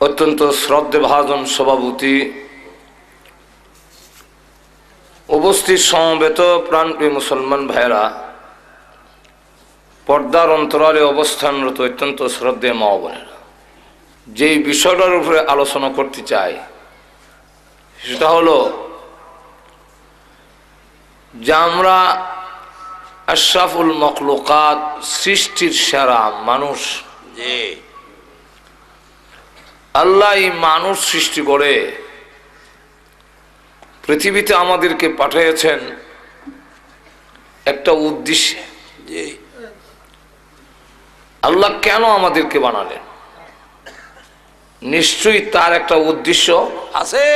অত্যন্ত শ্রদ্ধেভাজন সভাপতি, উপস্থিত সমবেত প্রাণপ্রিয় মুসলমান ভাইরা, পর্দার অন্তরালে অবস্থানরত অত্যন্ত শ্রদ্ধেয় মা বোনেরা, যেই বিষয়টার উপরে আলোচনা করতে চাই সেটা হলো যে আমরা আশরাফুল মখলুকাত, সৃষ্টির সেরা মানুষ, আল্লাহ এই মানুষ সৃষ্টি করে পৃথিবীতে আমাদেরকে পাঠিয়েছেন একটা উদ্দেশ্যে। আল্লাহ কেন আমাদেরকে বানালেন? নিশ্চয়ই তার একটা উদ্দেশ্য আছে।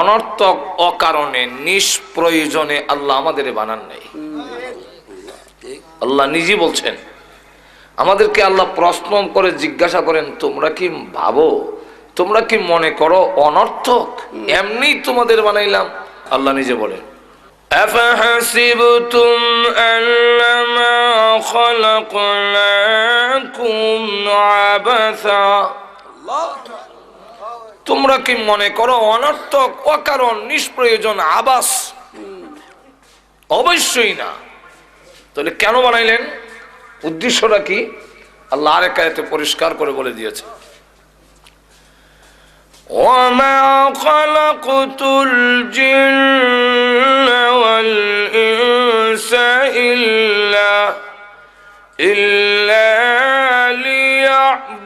অনর্থক অকারণে নিষ্প্রয়োজনে আল্লাহ আমাদের বানান নাই। আল্লাহ নিজে বলছেন, আমাদেরকে আল্লাহ প্রশ্ন করে জিজ্ঞাসা করেন, তোমরা কি ভাবো, তোমরা কি মনে করো অনর্থক এমনি তোমাদের বানাইলাম? আল্লাহ নিজে বলেন, আফাহাসিবতুম আন্নামা খালাকনাকুম আবাসা, তোমরা কি মনে করো অনর্থক অকারণ নিষ্প্রয়োজন আবাস? অবশ্যই না। তাহলে কেন বানাইলেন? উদ্দেশ্যটা কি? আল্লাহ আরেক আয়াতে পরিষ্কার করে বলে দিয়েছে, ওয়ামা খালাকতুল জিন্না ওয়াল ইনসা ইল্লা লিয়াবুদুন।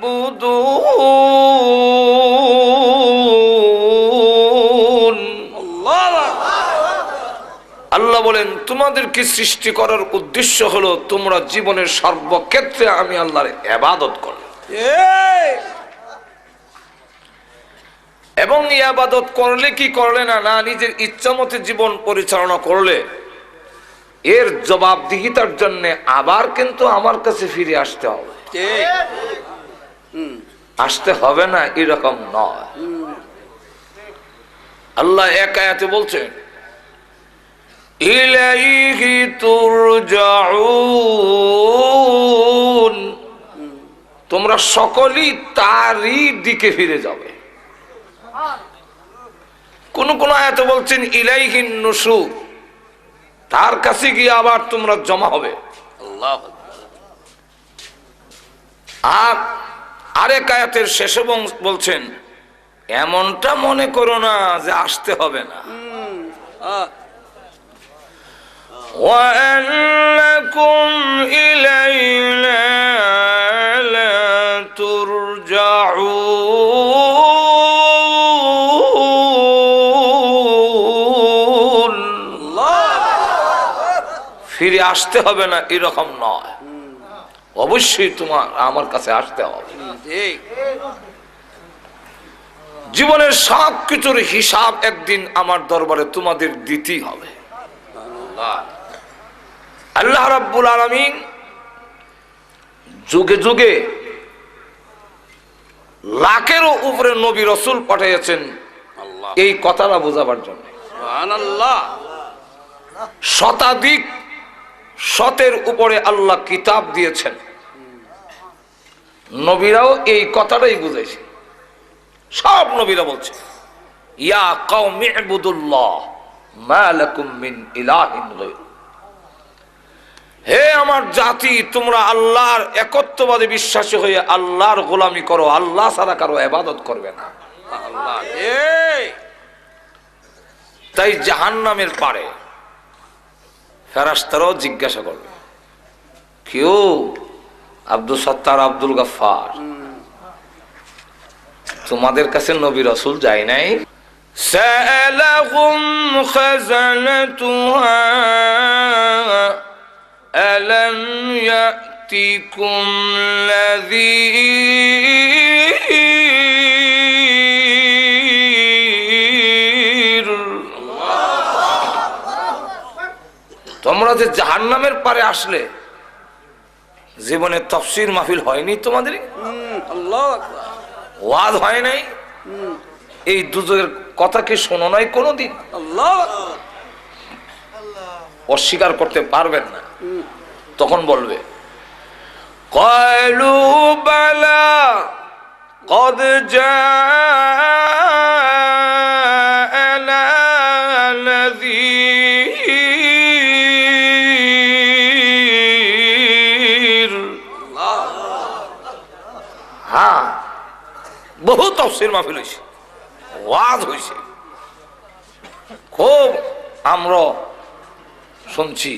আল্লাহ বলেন, তোমাদেরকে সৃষ্টি করার উদ্দেশ্য হলো তোমরা জীবনের সর্বক্ষেত্রে আমি আল্লাহর ইবাদত করো, এবং ইবাদত করলে কি করলে না, না নিজের ইচ্ছা মতে জীবন পরিচালনা করলে এর জবাবদিহিতার জন্য আবার কিন্তু আমার কাছে ফিরে আসতে হবে। আসতে হবে না এরকম নয়। আল্লাহ এক আয়াতে বলছেন, ইলাইহি তুরজাউন, তোমরা সকলেই তারই দিকে ফিরে যাবে। কোন কোন আয়াতে বলছেন ইলাইহিন নুশুর, তার কাছে গিয়ে আবার তোমরা জমা হবে। আল্লাহ। আর আরেক আয়াতের শেষে বলছেন, এমনটা মনে করো না যে আসতে হবে না। وَأَنَّكُمْ إِلَيْنَا لَا تُرْجَعُونَ। ফিরে আসতে হবে না এরকম নয়, অবশ্যই তোমার আমার কাছে আসতে হবে। জীবনের সব কিছুর হিসাব একদিন আমার দরবারে তোমাদের দিতেই হবে। আল্লাহ রাব্বুল আলামিন যুগে যুগে লাখেরও উপরে নবী রাসূল পাঠিয়েছেন এই কথাটা বোঝাবার জন্য। সুবহানাল্লাহ। শতাধিক শতের উপরে আল্লাহ কিতাব দিয়েছেন, নবীরাও এই কথাটাই বুঝাইছে। সব নবীরা বলছে, ইয়া কওমি ইবুদুল্লাহ মা লাকুম মিন ইলাহিন গায়রু, হে আমার জাতি, তোমরা আল্লাহর একত্ববাদে বিশ্বাসী হয়ে আল্লাহর গোলামি করো, আল্লাহ ছাড়া কারো ইবাদত করবে না। আল্লাহ। তাই জাহান্নামের পারে ফেরেশতারাও জিজ্ঞাসা করবে, কেউ আব্দুল সত্তার, আব্দুল গফফার, তোমাদের কাছে নবী রাসূল যায় নাই? সাআলাহুম খাযানাতুহা আলাম ইয়াতিকুম নাযীর। তোমরা যে জাহান্নামের পারে আসলে, জীবনে তাফসীর মাহফিল হয়নি তোমাদের? আল্লাহু আকবার। ওয়াজ হয় নাই? এই দুজকের কথা কি শোনো নাই কোনদিন? আল্লাহু আকবার। অস্বীকার করতে পারবেন না। তখন বলবে, ক্বালু বালা قد جاءنا نذير হ্যাঁ বহু তাফসীর মাহফিল হইছে ওয়াজ হইছে খুব আমরা শুনছি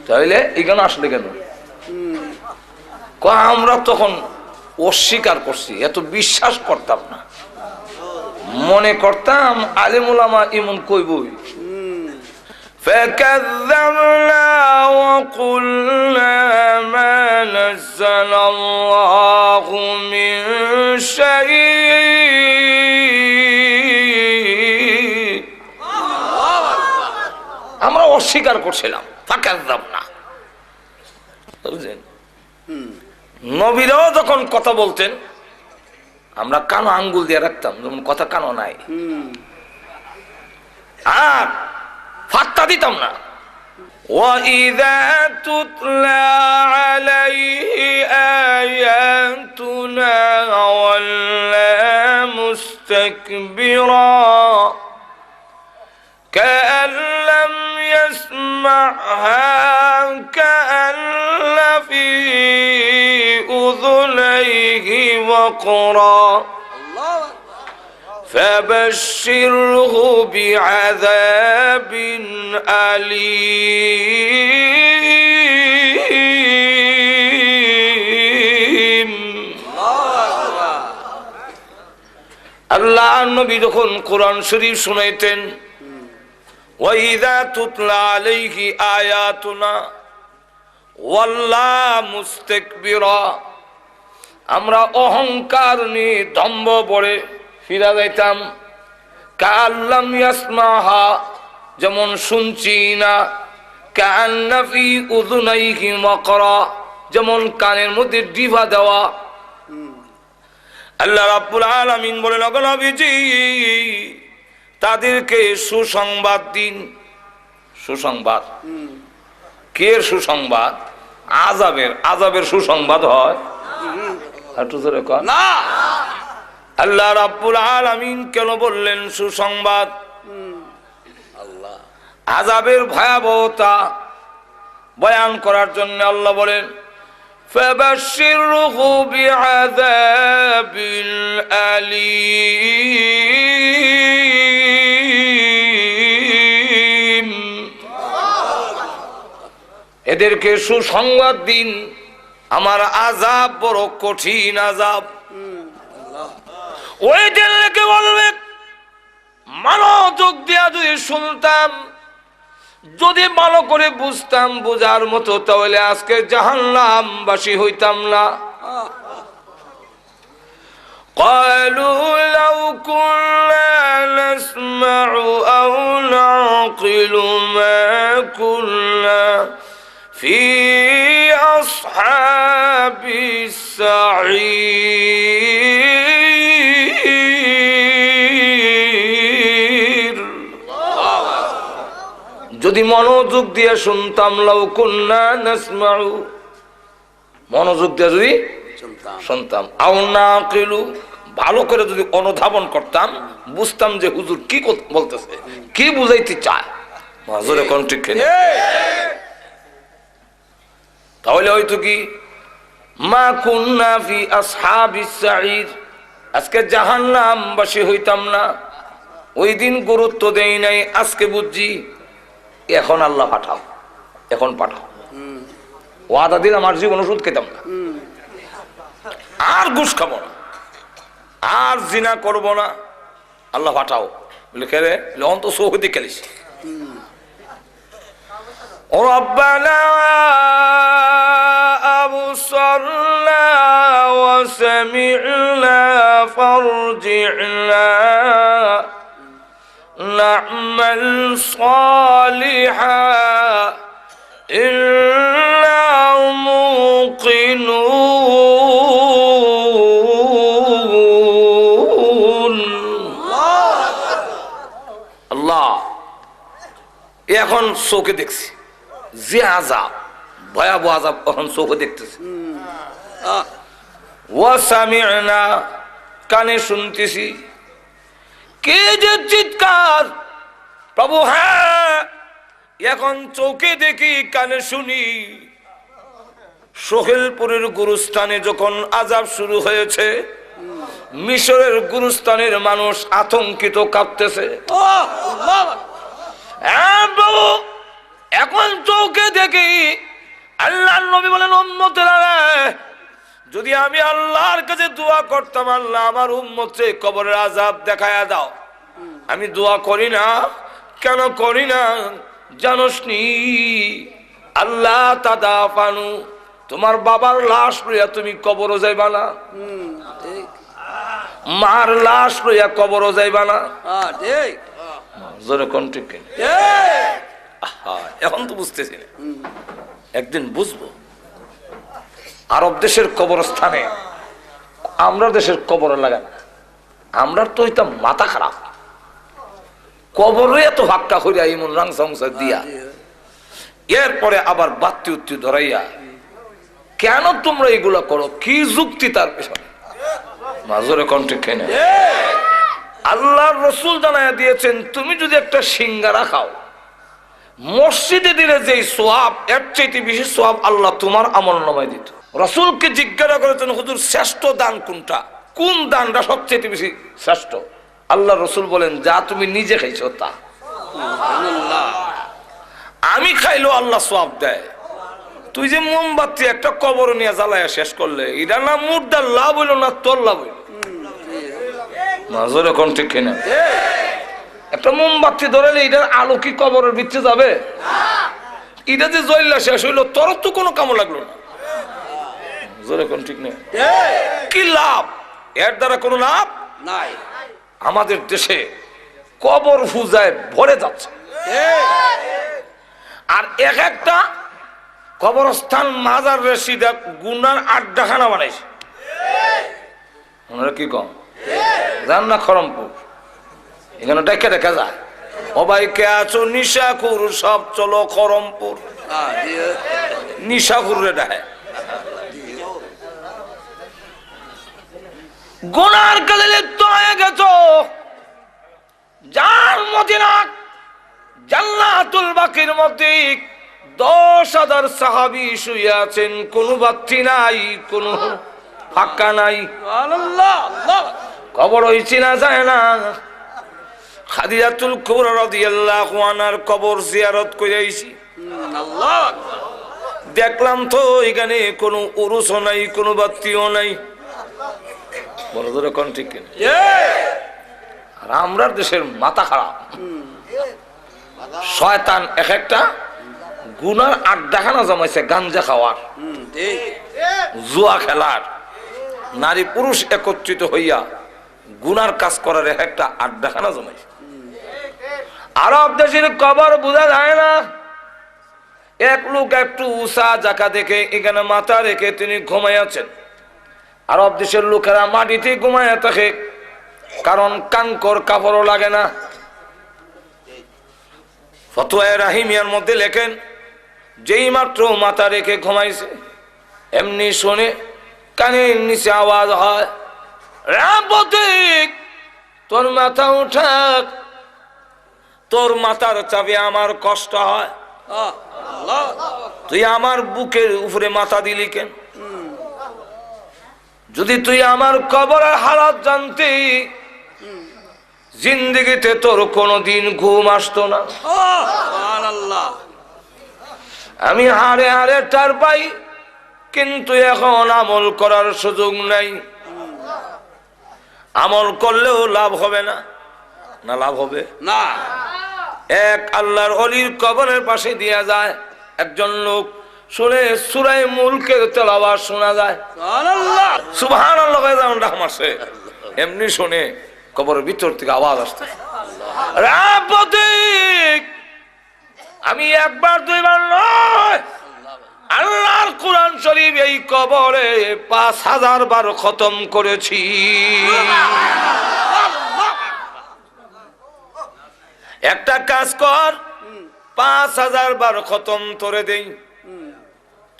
তাইলে এখানে আসলে কেন আমরা তখন অস্বীকার করছি এত বিশ্বাস করতাম না মনে করতাম আলেম ওলামা এমন কইবই فكذبنا وقلنا ما نزل الله من شيء আমরা অস্বীকার করছিলাম ফাকাযযাবনা বুঝলেন নবীরাও যখন কথা বলতেন আমরা কানো আঙ্গুল দিয়ে রাখতাম যেমন কথা কানো নাই আর ফাত্তা দিতাম না وَإِذَا تُتْلَى عَلَيْهِ آيَاتُنَا وَلَّى مُسْتَكْبِرًا كَأَن لَّمْ يَسْمَعْهَا كَأَنَّ فِي أُذُنَيْهِ وَقْرًا فبشره بعذاب أليم আল্লাহ নবী যখন কোরআন শরীফ শুনাইতেন ওয়াইদা তুতলা আলাইহি আয়াতুনা ওয়াল্লা মুস্তাকবিরা আমরা অহংকার নিয়ে দম্ভ পড়ে ফিরা যাইতাম কাল্লাম ইয়াসমাহা যেমন শুনছি না কান্না ফি উযুনাইহি ওয়াকরা যেমন কানের মধ্যে ডিভা দেওয়া আল্লাহ রাব্বুল আলামিন বলেন ওগো নবীজি তাদেরকে সুসংবাদ দিন সুসংবাদ কের সুসংবাদ আযাবের সুসংবাদ হয় একটু জোরে কর না আল্লাহ রাব্বুল আলামিন কেন বললেন সুসংবাদ আল্লাহ আযাবের ভয়াবহতা বয়ান করার জন্য আল্লাহ বলেন ফাবাশশিরহু বিআযাবিল আলীম এদেরকে সুসংবাদ দিন আমার আযাব বড় কঠিন আযাব ওই দিনকে বলবে মনোযোগ দিয়া যদি শুনতাম যদি ভালো করে বুঝতাম বুঝার মতো তাহলে আজকে জাহান্নামবাসী হইতাম না قالوا لو كنا نسمع أو نعقل ما كنا في أصحاب السعير যদি মনোযোগ দিয়ে শুনতাম লাউ কুন্না নাসমাউ মনোযোগ দিয়ে যদি শুনতাম আও নাকিলু ভালো করে যদি অনুধাবন করতাম বুঝতাম যে হুজুর কি বলতেছে কি বুঝাইতে চায় হুজুরে কোন ঠিক কিনা তাহলে হয়তো কি মা কুন্না ফি আসহাবিস সাঈর আজকে জাহান্নামবাসী হইতাম না ওই দিন গুরুত্ব দেই নাই আজকে বুঝছি এখন আল্লাহ পাঠাও এখন পাঠাও ওয়াদা দিন আমার জীবন ওষুধ খেতাম না আর ঘুষ খাবো না আর জিনা করবো না আল্লাহ পাঠাও লিখে রে অন্ত সৌহদি খেলিস ربنا أبصرنا وسمعنا فارجعنا نعمل صالحا إنا موقنون الله এখন চোখে দেখছি যে আযাব ভয়াবহ আযাব এখন চোখে দেখতেছি ওয়া সামি'না, কানে শুনতেছি। কে যে চিৎকার প্রভু, হ্যাঁ এখন চোখে দেখি কানে শুনি। সোহেলপুরের গুরুস্থানে যখন আযাব শুরু হয়েছে, মিশরের গুরুস্থানের মানুষ আতঙ্কিত কাঁপতেছে। হ্যাঁ প্রভু, এখন চোখে দেখি। আল্লাহর নবী বলেন, উম্মতেরা, যদি আমি আল্লাহর কাছে দোয়া করতাম, আল্লাহ আমার উম্মতকে কবরের আযাব দেখায়া দাও, আমি দোয়া করি না। কেন করি না জানোস নি? আল্লাহ তাদাফানু, তোমার বাবার লাশ লইয়া তুমি কবরও যাইবা না, মার লাশ লইয়া কবরও যাইবা না। এখন তো বুঝতেছি না, একদিন বুঝবো। আরব দেশের কবরস্থানে আমরা দেশের কবর লাগান, আমরা তো হইতাম মাথা খারাপ। কবরে এত হাক্কা করিয়া ইমন রাং সংসার দিয়া, এরপরে আবার বাত্তি উত্তি ধরাইয়া, কেন তোমরা এগুলা করো? কি যুক্তি তার পেছনে? মাজরে কণ্ঠে খেনে আল্লাহর রাসূল জানায়া দিয়েছেন, তুমি যদি একটা সিঙ্গারা খাও, মসজিদে দিলে যে সোয়াব, এর চাইতে বেশি সোয়াব আল্লাহ তোমার আমলনামায় দিত। রাসূলকে জিজ্ঞাসা করেছেন, হুজুর শ্রেষ্ঠ দান কোনটা? কোন দানটা সবচেয়ে বেশি শ্রেষ্ঠ? আল্লাহ রাসূল বলেন, যা তুমি নিজে খাইছো তা। আমি খাইলো আল্লাহ সোয়াব দেয়। তুই যে মোমবাতি একটা কবর নিয়ে জ্বালায়া শেষ করলে, এটা না মুর্দার লাভ হইল না তোর লাভ হইল? মাজরে কোন ঠিক কিনা? একটা মোমবাতি ধরালে এটার আলো কি কবরের ভিতরে যাবে? এটা যে জ্বললা শেষ হইলো, তোর তো কোনো কামো লাগলো না। জোরে কোন ঠিক নেই? কি লাভ? এর দ্বারা কোনো লাভ নাই। আমাদের দেশে কবর পূজায় ভরে যাচ্ছে, আর এক একটা কবরস্থান মাজার রেসিদা গুনার আড্ডাখানা বানাইছে। ওনারা কি কম জান না? খরমপুর এখানে ডেকে দেখা যায়, ও ভাই কে আছো নিশাখুর, সব চলো খরমপুর। নিশাখুর রে ডাহে গুনার কাজে লিপ্ত হয়ে গেছো। যার মদিনা জান্নাতুল বাকির মধ্যে 10,000 সাহাবী শুয়ে আছেন, কোনো বাতি নাই, কোনো ফাঁকা নাই। কবর হইছে না যায় না। খাদিজাতুল কুবরা রাদিয়াল্লাহু আনহার কবর জিয়ারত করে আইছি। দেখলাম তো এখানে কোনো উরুসও নাই, কোনো বাতিও নাই। বড় ধরে কোন ঠিক কিনা? আর আমরা দেশের মাথা খারাপ। শয়তান এক একটা গুনার আড্ডাখানা জমাইছে, গাঞ্জা খাওয়ার, জুয়া খেলার, নারী পুরুষ একত্রিত হইয়া গুনার কাজ করার এক একটা আড্ডাখানা জমাইছে। আরব দেশের কবর বোঝা যায় না। এক লোক একটু উষা জায়গা দেখে এখানে মাথা রেখে তিনি ঘুমাইয়াছেন। আরব দেশের লোকেরা মাটিতে ঘুমাইয়া থাকে, কারণ কাঙ্কর কাপড়ও লাগে না। ফতোয়া রাহিমিয়ার মধ্যে লেখেন, যেই মাত্র মাথা রেখে ঘুমাইছে, এমনি শুনে কানের নিচে আওয়াজ হয়, রাবতিক তোর মাথা উঠাক, তোর মাথার চাপে আমার কষ্ট হয়, তুই আমার বুকের উপরে মাথা দিলি কেন? যদি তুই আমার কবরের হালাত জানতি, জিন্দেগিতে তোর কোনদিন ঘুম আসতো না। আমি হারে হারে টার পাই, কিন্তু এখন আমল করার সুযোগ নাই। আমল করলেও লাভ হবে না। না লাভ হবে না। এক আল্লাহর ওলির কবরের পাশে দিয়া যায় একজন লোক, শুনে সূরা মুলকের তেলাওয়াত শোনা যায়। সুবহানাল্লাহ সুবহানাল্লাহ মারছে, এমনি শুনে কবরের ভিতর থেকে আওয়াজ আসছে, রাবতিক। আমি একবার দুইবার নয়, আল্লাহর কোরআন শরীফ এই কবরে 5000 বার খতম করেছি। একটা কাজ কর, 5000 বার খতম তোরে দেই,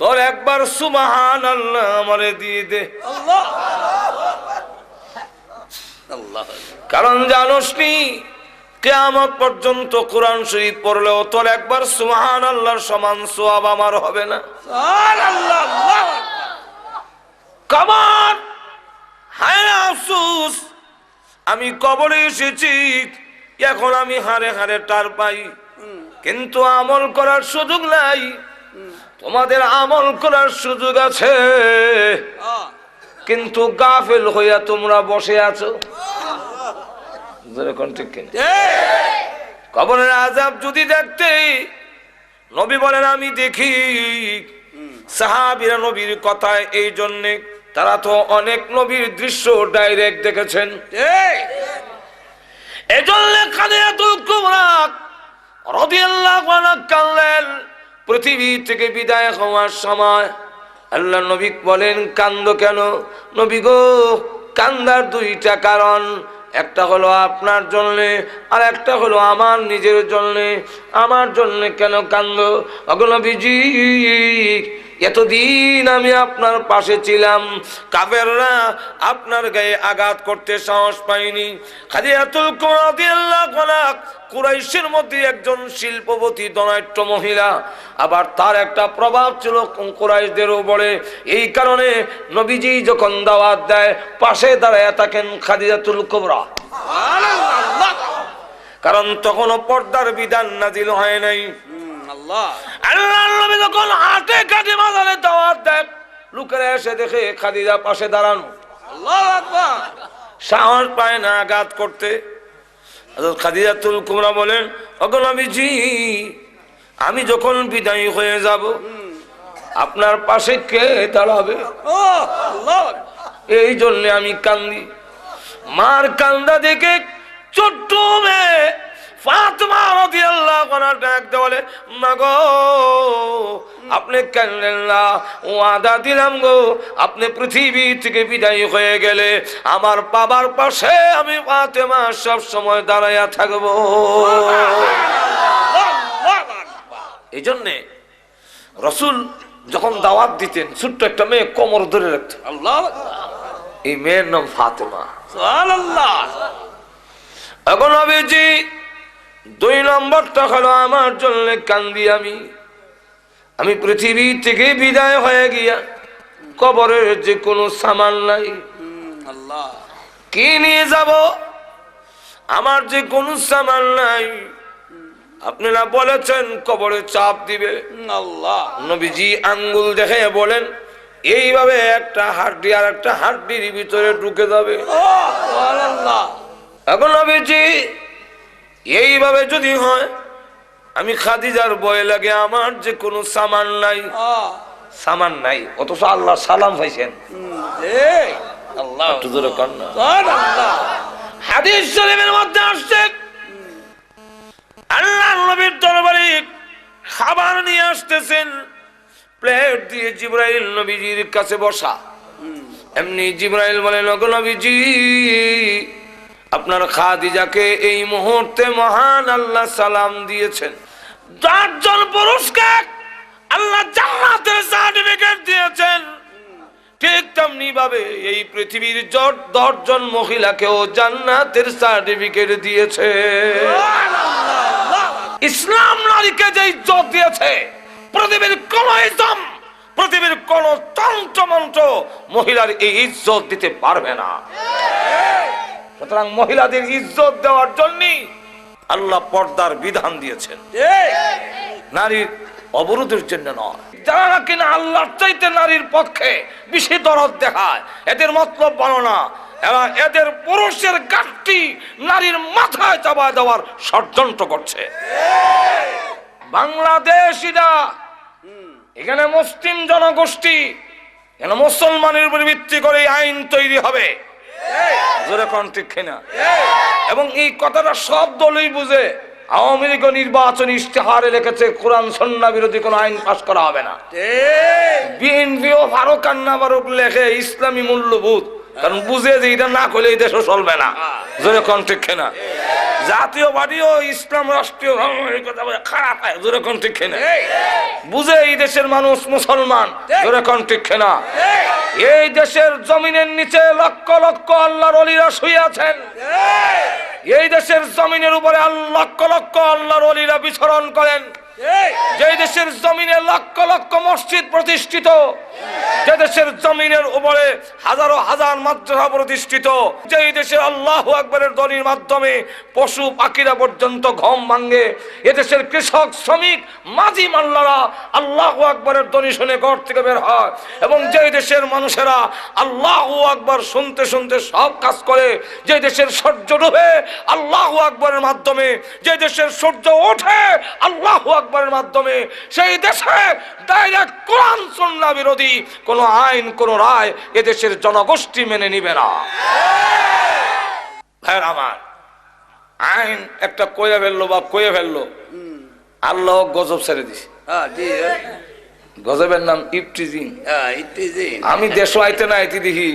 তোর একবার সুবহানাল্লাহ আমারে দিয়ে দে। আল্লাহ আল্লাহ। কারণ জানোস নি কিয়ামত পর্যন্ত কোরআন শরীফ পড়লেও তোর একবার সুবহানাল্লাহর সমান সওয়াব আমার হবে না। সুবহানাল্লাহ আল্লাহ। কবর, হায় আফসোস, আমি কবরে এসেছি, এখন আমি হারে হারে টার পাই, কিন্তু আমল করার সুযোগ নাই। তোমাদের আমল করার সুযোগ আছে, কিন্তু গাফেল হইয়া তোমরা বসে আছো। ঠিক কিনা? কবরের আযাব যদি দেখতে, নবী বলেন আমি দেখি। সাহাবীরা নবীর কথায় এই জন্যে, তারা তো অনেক নবীর দৃশ্য ডাইরেক্ট দেখেছেন, এজন্য খাদিজাতুল কুবরা রাদিয়াল্লাহু আনহা কাঁদলেন। পৃথিবী থেকে বিদায় হওয়ার সময় আল্লাহ নবী বলেন, কান্দো কেন? নবী গো, কান্দার দুইটা কারণ, একটা হলো আপনার জন্যে, আর একটা হলো আমার নিজের জন্যে। আমার জন্যে কেন কান্দো? ওগো নবীজি, এতদিন আমি আপনার পাশে ছিলাম, কাফেররা আপনার গায়ে আঘাত করতে সাহস পায়নি। খাদিজাতুল কুবরা রাদিয়াল্লাহু আনহা কুরাইশের মধ্যে একজন শিল্পবতী ধনাঢ্য মহিলা, আবার তার একটা প্রভাব ছিল কুরাইশদের উপরে। এই কারণে নবীজি যখন দাওয়াত দেয়, পাশে দাঁড়ায় থাকেন খাদিজাতুল কুবরা। কারণ তখনও পর্দার বিধান নাজিল হয় নাই। আল্লাহর নবী যখন হাতে কাটে মাজারে দাওয়াত দেয়, লোকেরা এসে দেখে খাদিজা পাশে দাঁড়ানো, আল্লাহু আকবার, সাহস পায় না আঘাত করতে। খাদিজাতুল কুবরা বলেন, ওগো নবীজি, আমি যখন বিদায়ী হয়ে যাব, আপনার পাশে কে দাঁড়াবে? এই জন্য আমি কান্দি। মার কান্দা দেখে ছোট্ট মেয়ে ফাতেমা রাদিয়াল্লাহু আনহা ডাক দিয়ে বলে, মা গো, আপনি কাঁদলেন না, ওয়াদা দিলাম গো, আপনি পৃথিবী থেকে বিদায় হয়ে গেলে আমার বাবার পাশে আমি ফাতেমা সব সময় দাঁড়াইয়া থাকবো। এই জন্যে রাসূল যখন দাওয়াত দিতেন, ছোট্ট একটা মেয়ে কোমর ধরে রাখতেন। আল্লাহু আকবার। এই মেয়ের নাম ফাতেমা। সুবহানাল্লাহ। এখন নবীজি দুই নম্বরটা হলো আমার জন্য কান্দি আমি পৃথিবী থেকে বিদায় হয়ে গিয়া কবরের যে কোনো সামান নাই, আল্লাহ কি নিয়ে যাব? আমার যে কোনো সামান নাই। আপনারা বলেছেন কবরে চাপ দিবে, আল্লাহ নবীজি আঙ্গুল দেখে বলেন, এইভাবে একটা হাড্ডি আর একটা হাড্ডির ভিতরে ঢুকে যাবে। এখন নবীজি এইভাবে যদি হয়, আমি খাদিজার ভয় লাগে, আমার যে কোনো সামান নাই, সামান নাই, অথচ আল্লাহ সালাম পাইছেন। হাদিস শরীফের মধ্যে আসছে, আল্লাহর নবীর দরবারে খাবার নিয়ে আসতেছেন, প্লেট দিয়ে জিবরাইল নবীজির কাছে বসা। এমনি জিবরাইল বলেন, ওগো নবীজি, আপনার খাদিজাকে এই মুহূর্তে মহান আল্লাহ সালাম দিয়েছেন। 10 জন পুরুষকে আল্লাহ জান্নাতের সার্টিফিকেট দিয়েছেন, ঠিক তেমনি ভাবে এই পৃথিবীর 10 জন মহিলাকেও জান্নাতের সার্টিফিকেট দিয়েছে। ইসলাম নারীকে যে ইজ্জত দিয়েছে, পৃথিবীর কোন ইসলাম, পৃথিবীর কোন তন্ত্র মন্ত্র মহিলার এই ইজ্জত দিতে পারবে না। সুতরাং মহিলাদের ইজ্জত দেওয়ার জন্য আল্লাহ পর্দার বিধান দিয়েছেন, নারীর অবরোধের জন্য নয়। যারা কিনা আল্লাহর চাইতে নারীর পক্ষে বেশি দরদ দেখায়, এদের মতলব বলো না, এদের পুরুষের গাঠটি নারীর মাথায় চাপায় দেওয়ার ষড়যন্ত্র করছে। বাংলাদেশিরা, এখানে মুসলিম জনগোষ্ঠী, এখানে মুসলমানের উপর ভিত্তি করে আইন তৈরি হবে, এবং এই কথাটা সব দলই বুঝে। আওয়ামী লীগ নির্বাচন ইশতেহারে লিখেছে কোরআন সুন্নাহ বিরোধী কোনো আইন পাস করা হবে না। বিএনপিও ফারুক আন্না ফারুক লেখে ইসলামী মূল্যবোধ, কারণ বুঝে যে এটা না করলে এই দেশও চলবে না। জোরে কোন ঠিক না? জাতীয় পার্টিও ইসলাম রাষ্ট্রীয় ধর্ম এই কথা বলে খারাপ হয়, যেরকম ঠিক না বুঝে এই দেশের মানুষ মুসলমান, যেরকম ঠিক না। এই দেশের জমিনের নিচে লক্ষ লক্ষ আল্লাহর ওলিরা শুয়ে আছেন, এই দেশের জমিনের উপরে লক্ষ লক্ষ আল্লাহর ওলিরা বিচরণ করেন, যে দেশের জমিনে লক্ষ লক্ষ মসজিদ প্রতিষ্ঠিত, যে দেশের জমিনের উপরে হাজারো হাজার মাদ্রাসা প্রতিষ্ঠিত, যে দেশের আল্লাহু আকবারের ধ্বনির মাধ্যমে পশু পাখিরা পর্যন্ত ঘুম ভাঙে, এদেশের কৃষক শ্রমিক মাঝি মাল্লারা আল্লাহু আকবারের ধ্বনি শুনে ঘর থেকে বের হয়, এবং যে দেশের মানুষেরা আল্লাহু আকবার শুনতে শুনতে সব কাজ করে, যে দেশের সূর্য ডুবে আল্লাহু আকবারের মাধ্যমে, যে দেশের সূর্য ওঠে আল্লাহু আকবারের মাধ্যমে, সেই দেশে ডাইরেক্ট কোরআন সুন্নাহ বিরোধী কোন আইন কোন রায় এদেশের জনগোষ্ঠী মেনে নিবে না। ভাইয়ের আমার, আইন একটা কয়ে ফেললো বা কয়ে ফেললো, আল্লাহ গজব ছেড়ে দিছে। গজবের নাম ইফটিজিং। আমি দেশ আইতে না আইতে দেখি,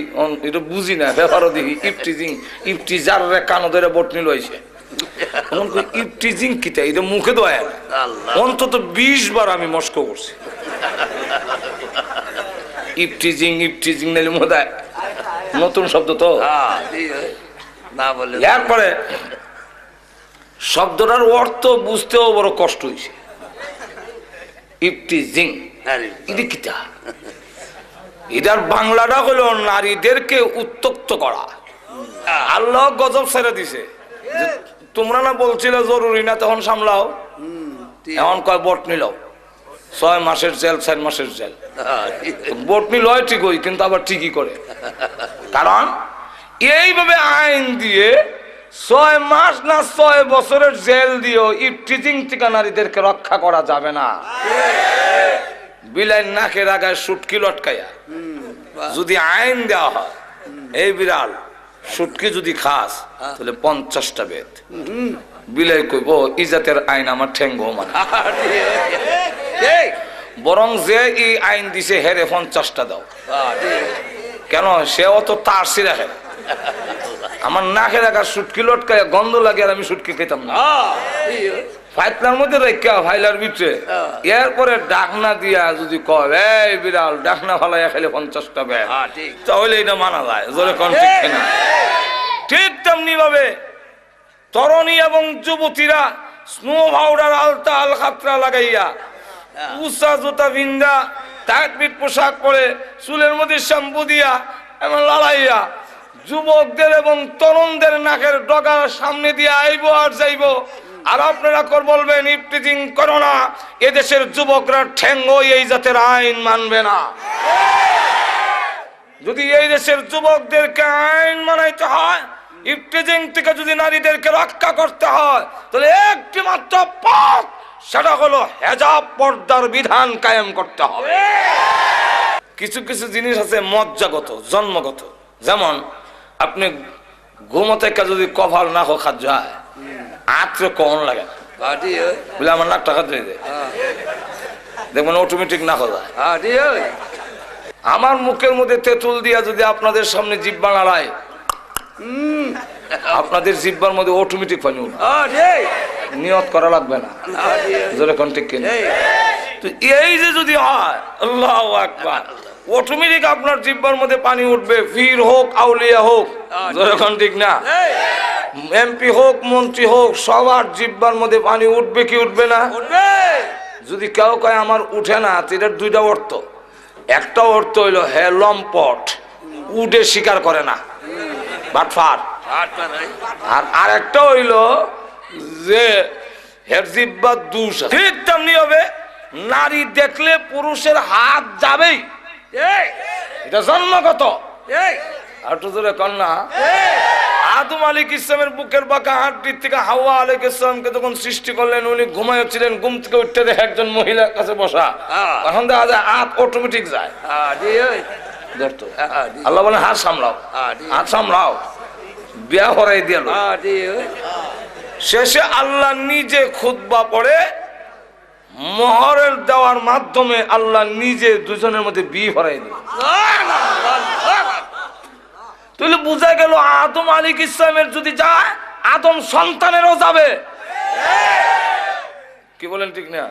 এটা বুঝি না ব্যাপারও দেখি ইফটিজিং, ইফটিজার কানো ধরে বটনি লইছে। ইফটিজিং কিতা এটা মুখে দয়া অন্তত 20 বার আমি মস্ক করছি। ইফটিজিং ইফটিজিং নাইলে মোদায় নতুন শব্দ তো না বলে, এরপরে শব্দটার অর্থ বুঝতেও বড় কষ্ট হয়েছে। ইফটিজিং এটা কিতা, এটার বাংলাটা হলো নারীদেরকে উত্তক্ত করা। আল্লাহ গজব ছেড়ে দিছে। তোমরা না বলছিলে জরুরি না, তখন সামলাও, এখন কয় বটনি লও, 6 মাসের জেল 4 মাসের জেল। বটনি লয় ঠিকই, কিন্তু আবার ঠিকই করে, কারণ এইভাবে আইন দিয়ে 6 মাস না 6 বছরের জেল দিয়েও ইফটিজিং থেকে নারীদেরকে রক্ষা করা যাবে না। বিলাই নাকের আগায় সুটকি লটকাইয়া যদি আইন দেওয়া হয়, এই বিড়াল সুটকি যদি খাস তাহলে 50টা বেদ। বিলাই কইব ইজাতের আইন আমার ঠেঙ্গো মানে, বরং যে এই আইন দিছে হেরে 50টা দাও। কেন সে অত তার রাখে, আমার নাকের আগার সুটকি লটকাইয়া গন্ধ লাগে আর আমি সুটকি খেতাম না। ফাইলার মধ্যে রেখা ফাইলার ভিতরে এরপরে ডাকনা দিয়া যদি কয় এই বিড়াল ডাকনা ফালাইয়া খেলে 50টা বেদ, তাহলে এটা মানা যায়। জোরে কোন ঠিক না? ঠিক তেমনি ভাবে তরুণী এবং যুবতীরা স্নো পাউডার আলতা আল খাতরা লাগাইয়া, উষা জুতা ভিন্দা, টাইট ফিট পোশাক পরে, চুলের মধ্যে শ্যাম্পু দিয়া এমন লালাইয়া যুবকদের এবং তরুণদের নাকের ডগার সামনে দিয়ে আইব আর যাইব। আর আপনারা বলবেন ইফটিজিং করো না, এদেশের যুবকরা ঠেঙ্গো এই জাতের আইন মানবে না। যদি এই দেশের যুবকদেরকে আইন মানাইতে হয়, ইফটিজিং থেকে যদি নারীদেরকে রক্ষা করতে হয়, তাহলে একটি মাত্র পথ, সেটা হলো হেজাব পর্দার বিধান কায়েম করতে হবে। কিছু কিছু জিনিস আছে মজ্জাগত, জন্মগত, যেমন আপনি ঘুমোতে যদি কপাল না খাদ্য হয় আত্রে কন লাগে বলে আমার নাক টাকা দিয়ে দেয়, দেখবেন অটোমেটিক না যায়। আমার মুখের মধ্যে তেঁতুল দিয়া যদি আপনাদের সামনে জিব্বা নাড়ায়, আপনাদের জিব্বার মধ্যে অটোমেটিক পানি নিয়ত করা লাগবে না। যেরকম ঠিক কিনা? তো এই যে যদি হয় আল্লাহু আকবার, অটোমেটিক আপনার জিব্বার মধ্যে পানি উঠবে, পীর হোক আউলিয়া হোক। যেরকম ঠিক না? এমপি হোক মন্ত্রী হোক, সবার জিব্বার মধ্যে পানি উঠবে কি উঠবে না? যদি কেউ কয় আমার উঠে না, এটার 2টা অর্থ। একটা অর্থ হইলো হে লম্পট, উঠে স্বীকার করে না, বাটফার। আর আরেকটা হইলো যে হের জিব্বা দোষ। ঠিক তেমনি হবে নারী দেখলে পুরুষের হাত যাবেই, এটা জন্মগত। আর তো জোরে কন্যা, আদম আলাইহিস সালামের বুকের বাঁকা হাড়টির থেকে হাওয়া আলাইহিস সালামকে যখন সৃষ্টি করলেন, উনি ঘুমাচ্ছিলেন, ঘুম থেকে উঠতে দেখে একজন মহিলার কাছে বসা, তখন দেখা যায় হাত অটোমেটিক যায়। আল্লাহ বলেন হাত সামলাও, হাত সামলাও, বিয়া হরাই দিল। শেষে আল্লাহ নিজে খুতবা পড়ে মোহরের দেওয়ার মাধ্যমে আল্লাহ নিজে দুজনের মধ্যে বিয়ে হরাই দিল। তাহলে বোঝা গেল আদম আলাইহিস সালামের যদি যায় আদম সন্তানেরও যাবে। কি বলেন ঠিক না?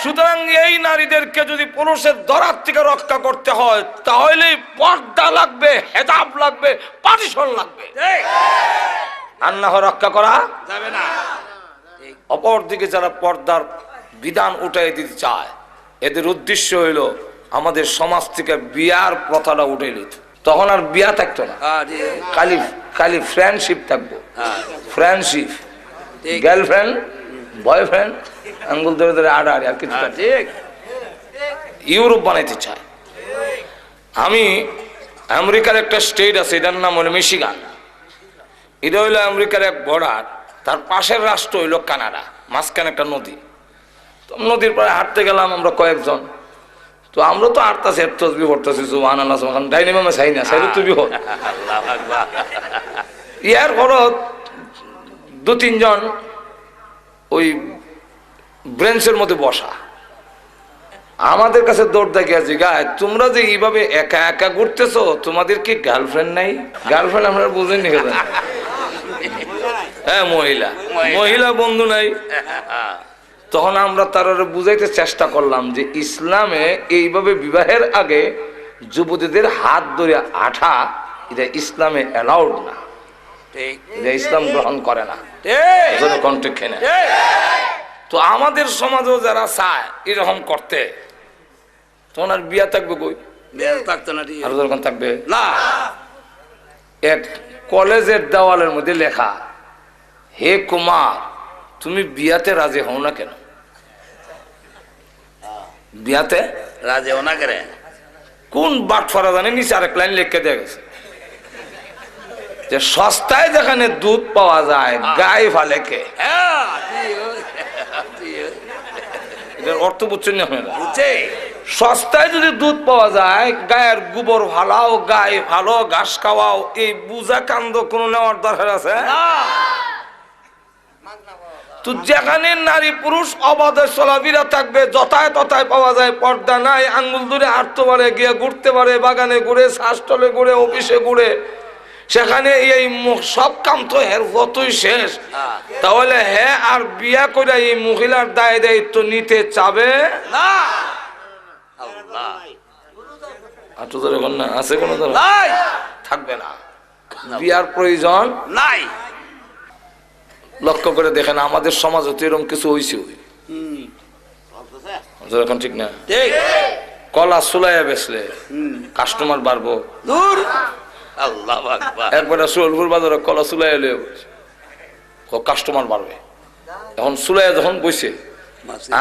সুতরাং এই নারীদেরকে যদি পুরুষের দরার থেকে রক্ষা করতে হয় তাহলে পর্দা লাগবে, হেজাব লাগবে, পার্টিশন লাগবে, আর না হয় রক্ষা করা যাবে না। অপরদিকে যারা পর্দার বিধান উঠাই দিতে চায় এদের উদ্দেশ্য হইল আমাদের সমাজ থেকে বিয়ার প্রথাটা উঠে নিত, তখন আর বিয়া থাকতো না, খালি খালি ফ্রেন্ডশিপ থাকবো। ফ্রেন্ডশিপ, গার্লফ্রেন্ড বয়ফ্রেন্ড, আঙ্গুল ধরে ধরে আড়াআড়ি, আর কিছু ঠিক ইউরোপ বানাইতে চায়। আমি আমেরিকার একটা স্টেট আছে, এটার নাম হলো মিশিগান। এটা হইলো আমেরিকার এক বর্ডার, তার পাশের রাষ্ট্র হইলো কানাডা, মাঝখানে একটা নদী। তো নদীর পরে হাঁটতে গেলাম আমরা কয়েকজন, তো আমরা তো হাঁটতেছি, তসবিহ পড়তেছি, সুবহানাল্লাহ, সুবহানাল্লাহ, ডাইনিমামে চাই না, চাইলে তুই বিহত ইয়ার পরও দু তিনজন ওই ব্রেঞ্চের মধ্যে বসা আমাদের কাছে দৌড় দেখে আছে, গায়ে তোমরা যে এইভাবে একা একা ঘুরতেছো, তোমাদের কি গার্লফ্রেন্ড নাই? গার্লফ্রেন্ড আমরা বুঝেনি কেন? হ্যাঁ, মহিলা মহিলা বন্ধু নাই। তখন আমরা তার বুঝাইতে চেষ্টা করলাম যে ইসলামে এইভাবে বিবাহের আগে যুবতীদের হাত ধরে আঠা, এটা ইসলামে অ্যালাউড না, এটা ইসলাম গ্রহণ করে না। তো আমাদের সমাজেও যারা চায় এরকম করতে, তখন আর বিয়া থাকবে কই? থাকতো না, আর যখন থাকবে না। এক কলেজের দেওয়ালের মধ্যে লেখা, হে কুমার তুমি বিয়াতে রাজি হও না কেন? বিয়াতে রাজি হও না করে কোন বাটফারা জানে, নিচে আরেক লাইন লিখে দেওয়া গেছে যে সস্তায় যেখানে দুধ পাওয়া যায় গায়ে ফালে কে। এটার অর্থ বুঝছেন না আপনারা? সস্তায় যদি দুধ পাওয়া যায়, গায়ের গোবর ফালাও, গায়ে ভালো ঘাস খাওয়াও, এই বুঝা কান্দ কোনো নেওয়ার দরকার আছে? তো যেখানে নারী পুরুষ অবাধে চলাফেরা থাকবে, যথায় তথায় পাওয়া যায়, পর্দা নাই, আঙ্গুল দূরে হাঁটতে পারে, গিয়ে ঘুরতে পারে, বাগানে ঘুরে, শ্বাসটলে ঘুরে, অফিসে ঘুরে, সেখানে এই সব কাম তো এর যতই শেষ, তাহলে হ্যাঁ আর বিয়া করে এই মহিলার দায় দায়িত্ব নিতে চাবে না। আছে কোনো থাকবে না, বিয়ার প্রয়োজন নাই। লক্ষ্য করে দেখেন আমাদের সমাজে তো এরকম কিছু হয়েছে, এখন ঠিক না? কলা সুলাইয়া বেচলে কাস্টমার বাড়বো, একবারে সোলপুর বাজারে কলা সুলাইয়া কাস্টমার বাড়বে। এখন সুলাইয়া যখন বসে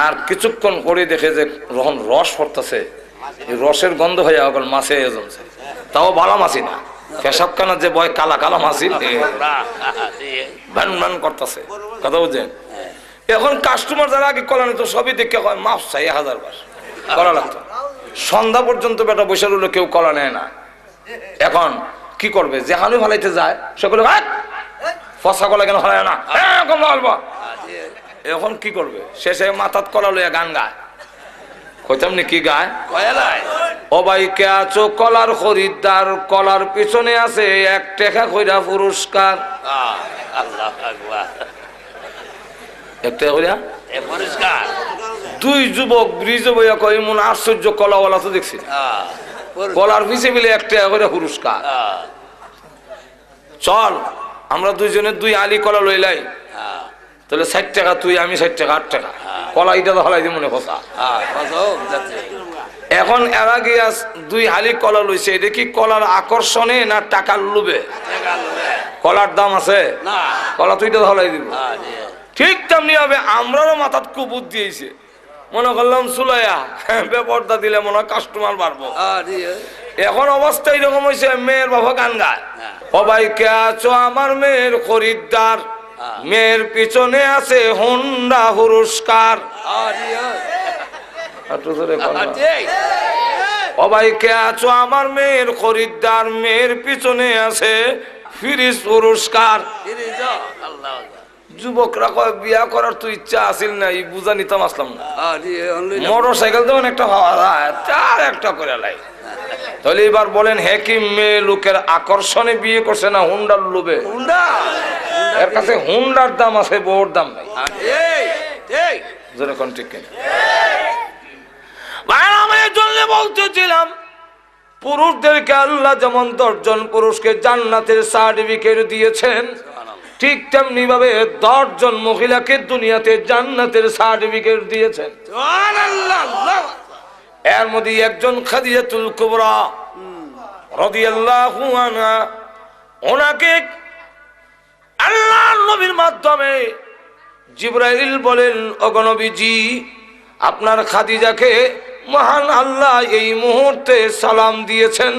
আর কিছুক্ষণ পরে দেখে যে যখন রস পড়তেছে, এই রসের গন্ধ হয়ে এখন মাছে জমছে, তাও ভালো মাছি না, পেশাবখানা যে বয় কালা কালা মাছি ভ্যান ভ্যান করতেছে, কথা বুঝছেন? এখন কাস্টমার যারা আগে কলা নিত সবই দেখে হয় মাপ চাই 1000 বার কলা লাগতো, সন্ধ্যা পর্যন্ত বেটা বসে রইলো, কেউ কলা নেয় না। এখন কি করবে? যেখানে ফালাইতে যায় সকলে ফসা কলা কেন ফেলায় না, এখন কি করবে? শেষে মাথাত কলা লইয়া গান গায়, কইতাম নি কি গায়? ও ভাই কে আছো কলার খরিদ্দার, কলার পিছনে আছে 1 টাকা কইরা পুরস্কার। দুই যুবক ব্রিজে বইয়া কই মন আশ্চর্য কলাওয়ালা তো দেখছি, কলার পিছে মিলে 1 টাকা করে পুরস্কার। চল আমরা দুইজনে 2 আলি কলা লইলাই, তাহলে 60 টাকা তুই, আমি 60 টাকা, 8 টাকা কলা, এটা তো হলাই দিই মনে কথা। এখন এরা গিয়া 2 হালি কলা লইছে, এটা কি কলার আকর্ষণে না টাকার লোভে? কলার দাম আছে, কলা তুই তো হলাই দিব। ঠিক তেমনি হবে আমরাও মাথাত খুব বুদ্ধি দিয়েছে, মনে করলাম সুলাইয়া বেপর্দা দিলে মনে হয় কাস্টমার বাড়বো। এখন অবস্থা এরকম হয়েছে, মেয়ের বাবা গান গায়, ও ভাই কে আছো আমার মেয়ের খরিদ্দার, মেয়ের পিছনে আছে হুন্ডা পুরস্কার। ও ভাই কে আছো আমার মেয়ের খরিদ্দার, মেয়ের পিছনে আছে ফ্রিজ পুরস্কার। যুবকরা কয় বিয়া করার তো ইচ্ছা আসিল না, বুঝা নিতাম আসলাম না, মোটর সাইকেল তেমন একটা হওয়া যায়, 4 একটা করে লাই তাহলে এবার বলেন হেকিম মেয়ে লোকের আকর্ষণে বিয়ে করছে না হুন্ডার লোভে? এর কাছে হুন্ডার দাম আছে, বউর দাম নাই। যেরকম ঠিক কিনা? আমি এর জন্য বলতেছিলাম পুরুষদেরকে আল্লাহ যেমন 10 জন পুরুষকে জান্নাতের সার্টিফিকেট দিয়েছেন, ঠিক তেমনি ভাবে 10 জন মহিলাকে দুনিয়াতে জান্নাতের সার্টিফিকেট দিয়েছেন। এর মধ্যে একজন খাদিজাতুল কুবরা রাদিয়াল্লাহু আনহা, ওনাকে আল্লাহর নবীর মাধ্যমে জিবরাইল বলেন, ওগো নবীজি আপনার খাদিজাকে মহান আল্লাহ এই মুহূর্তে সালাম দিয়েছেন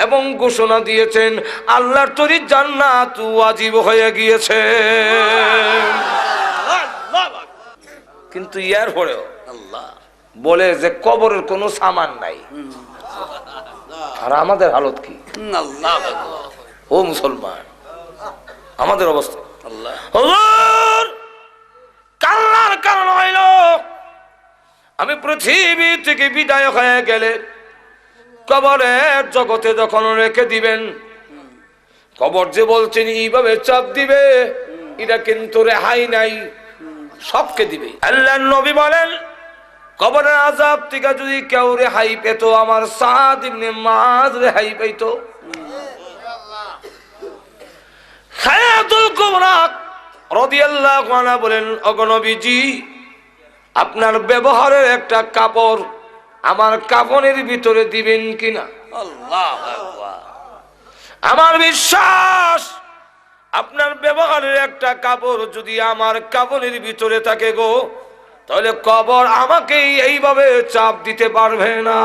এবং ঘোষণা দিয়েছেন আল্লাহর তৈরি জান্নাত ওয়াজিব হয়ে গিয়েছে। কিন্তু ইয়ার পরেও বলে যে কবরের কোনো সামান নাই। আর আমাদের হালত কি? ও মুসলমান, আমাদের অবস্থা কান্নার কারণ হইল আমি পৃথিবী থেকে বিদায় হয়ে গেলে কবরের জগতে যখন রেখে দিবেন, কবর যে বলছেন এইভাবে চাপ দিবে, এটা কিন্তু রেহাই নাই, সবকে দিবে। আল্লাহর নবী বলেন কবরের আযাব থেকে যদি কেউ রেহাই পেত, আমার সাদ ইবনে মুআয রেহাই পেত। খাদিজাতুল কুবরা রাদিয়াল্লাহু আনহা বলেন, ওগো নবীজি আপনার ব্যবহারের একটা কাপড় আমার কাফনের ভিতরে দিবেন কিনা? আমার বিশ্বাস আপনার ব্যবহারের একটা কাপড় যদি আমার কাফনের ভিতরে থাকে গো, তাহলে কবর আমাকে এইভাবে চাপ দিতে পারবে না।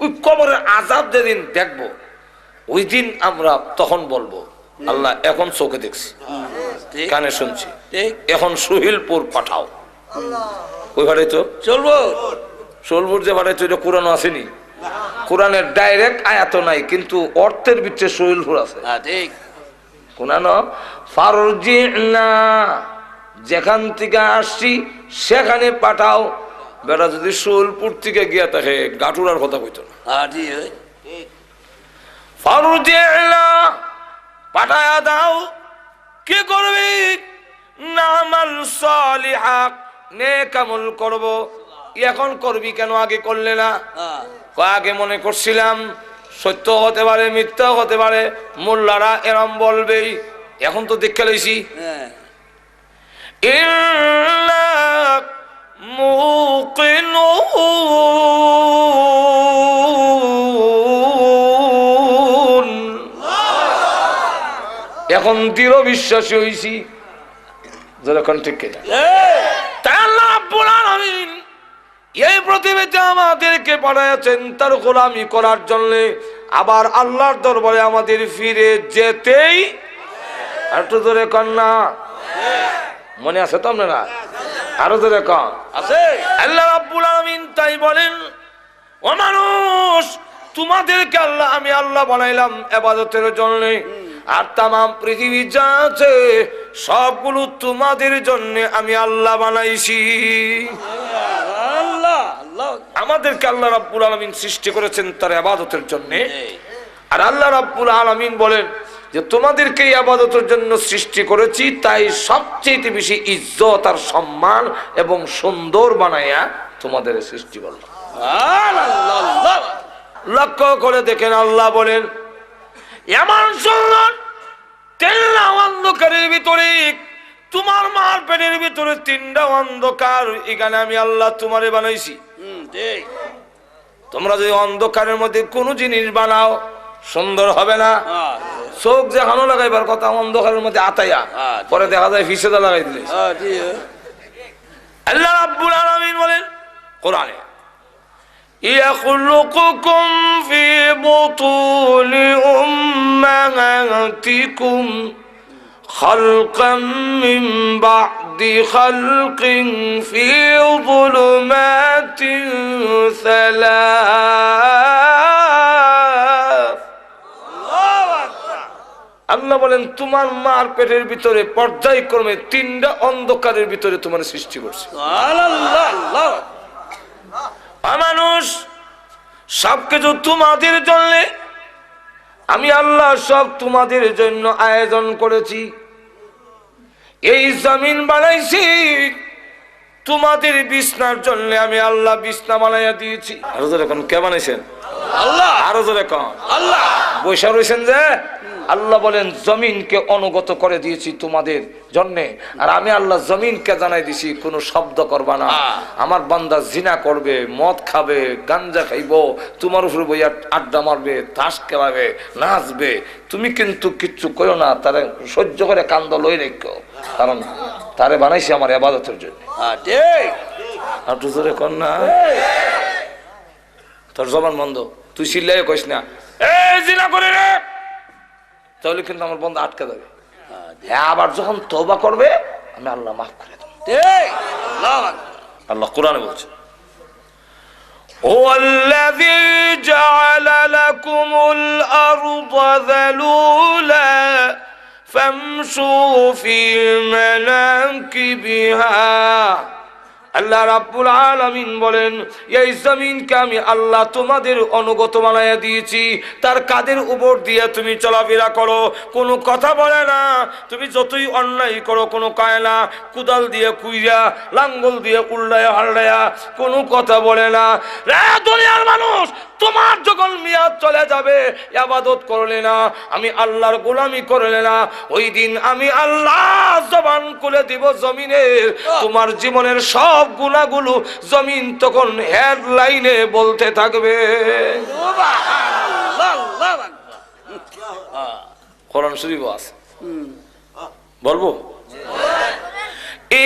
ওই কবরের আযাব যেদিন দেখবো, ওই দিন আমরা তখন বলবো আল্লাহ এখন চোখে দেখছি, কানে শুনছি, এখন সুহিলপুর পাঠাও। ওই ভাড়ে তো চলবো, সোলপুর যে ভাড়ে তো এটা কোরআন আসেনি, কোরআনের ডাইরেক্ট আয়াত নাই, কিন্তু অর্থের ভিতরে সুহিলপুর আছে। কোরআন ফারজিনা, যেখান থেকে আসছি সেখানে পাঠাও। বেটা যদি সোলপুর থেকে গিয়া থাকে গাটুরার কথা কইতো না। ফারজিনা পাঠায়া দাও। কি করবি? নামাল সালিহা, নেক আমল করব। এখন করবি কেন, আগে করলে না? আগে মনে করছিলাম সত্য হতে পারে মিথ্যা হতে পারে, মোল্লারা এরম বলবেই, এখন তো দেখে লইছি। ইল্লা মুকিনুন, এখন দৃঢ় বিশ্বাসী হইছি। যখন ঠিক কিনা? তাই আল্লাহ রাব্বুল আলামিন এই পৃথিবীতে আমাদেরকে পাঠাইছেন তার গোলামি করার জন্য, আবার আল্লাহর দরবারে আমাদের ফিরে যেতেই। আর একটু জোরে কন না, মনে আছে তো আপনারা? আরো জোরে কন আছে। আল্লাহ রাব্বুল আলামিন তাই বলেন, ও মানুষ তোমাদেরকে আল্লাহ আমি আল্লাহ বানাইলাম ইবাদতের জন্য, আর তামাম পৃথিবী যা আছে সবগুলো তোমাদের জন্য আমি আল্লাহ বানাইছি। আমাদেরকে আল্লাহ রাব্বুল আলামিন সৃষ্টি করেছেন তার ইবাদতের জন্য। আর আল্লাহ রাব্বুল আলামিন বলেন যে তোমাদেরকে ইবাদতের জন্য সৃষ্টি করেছি, তাই সবচেয়ে বেশি ইজ্জত আর সম্মান এবং সুন্দর বানায়া তোমাদের সৃষ্টি করলাম। লক্ষ্য করে দেখেন আল্লাহ বলেন এমন সুন্দর তেলনা অন্ধকারের ভিতরে, তোমার মার পেটের ভিতরে 3টা অন্ধকার, এখানে আমি আল্লাহ তোমারে বানাইছি। তোমরা যদি অন্ধকারের মধ্যে কোনো জিনিস বানাও সুন্দর হবে না। চোখ যেখানে লাগাইবার কথা অন্ধকারের মধ্যে আতাইয়া, পরে দেখা যায় ফিসেদা লাগাই দিলে। আল্লাহ রাব্বুল আলামিন বলেন কোরআনে, يخلقكم في بطون أمهاتكم خلقا من بعد خلق في ظلمات 3। আল্লাহ বলেন তোমার মার পেটের ভিতরে পর্যায়ক্রমে 3টা অন্ধকারের ভিতরে তোমার সৃষ্টি করছে। মানুষ, সবকিছু তোমাদের জন্য, আমি আল্লাহ সব তোমাদের জন্য আয়োজন করেছি। এই জমিন বানাইছি তোমাদের বিছনার জন্য, আমি আল্লাহ বিছনা বানাইয়া দিয়েছি। আরো জোরে কোন কে বানাইছেন? আল্লাহ। আরো জোরে কোন আল্লাহ। বৈশা রয়েছেন যে আল্লাহ বলেন জমিনকে অনুগত করে দিয়েছি তোমাদের জন্য, আর আমি আল্লাহ জমিনকে জানাই দিছি কোনো শব্দ করবা না। আমার বান্দা জিনা করবে, মদ খাবে, গাঞ্জা খাইব, তোমার উপর বইয়া আড্ডা মারবে, তাস খেলাবে, নাচবে, তুমি কিন্তু কিচ্ছু করো না, তারে সহ্য করে কান্দ লই রেখো, কারণ তারে বানাইছি আমার ইবাদতের জন্য। আর তুই জোরে কর না, তোর জবান বন্ধ, তুই চিল্লাই কইস না এই জিনা করে রে, তাহলে কিন্তু আমার বন্ধু আটকে যাবে। আবার যখন তওবা করবে আমি আল্লাহ মাফ করে দেব। আল্লাহ কোরআনে বলছে ওয়াল্লাযী জাআলা লাকুমুল আরদা যালুলা ফামশু ফি মানাকিবিহা। আল্লাহ রাব্বুল আলামিন বলেন এই জমিনকে আমি আল্লাহ তোমাদের অনুগত বানাইয়া দিয়েছি, তার কাদের উপর দিয়ে তুমি চলাফেরা করো, কোনো কথা বলে না। তুমি যতই অন্যায় করো কোনো কয় না, কুদাল দিয়ে কুইরা, লাঙ্গল দিয়ে উল্লায়া হাল্লায়া, কোনো কথা বলে না। রে দুনিয়ার মানুষ, তোমার যখন মিয়াদ চলে যাবে, ইবাদত করলে না, আমি আল্লাহর গোলামি করলে না, ওই দিন আমি আল্লাহ জবান খুলে দিব জমিনের, তোমার জীবনের সব গুনাহগুলো জমিন তখন হেডলাইনে বলতে থাকবে। কোরআন শরীফ আছে, বলবো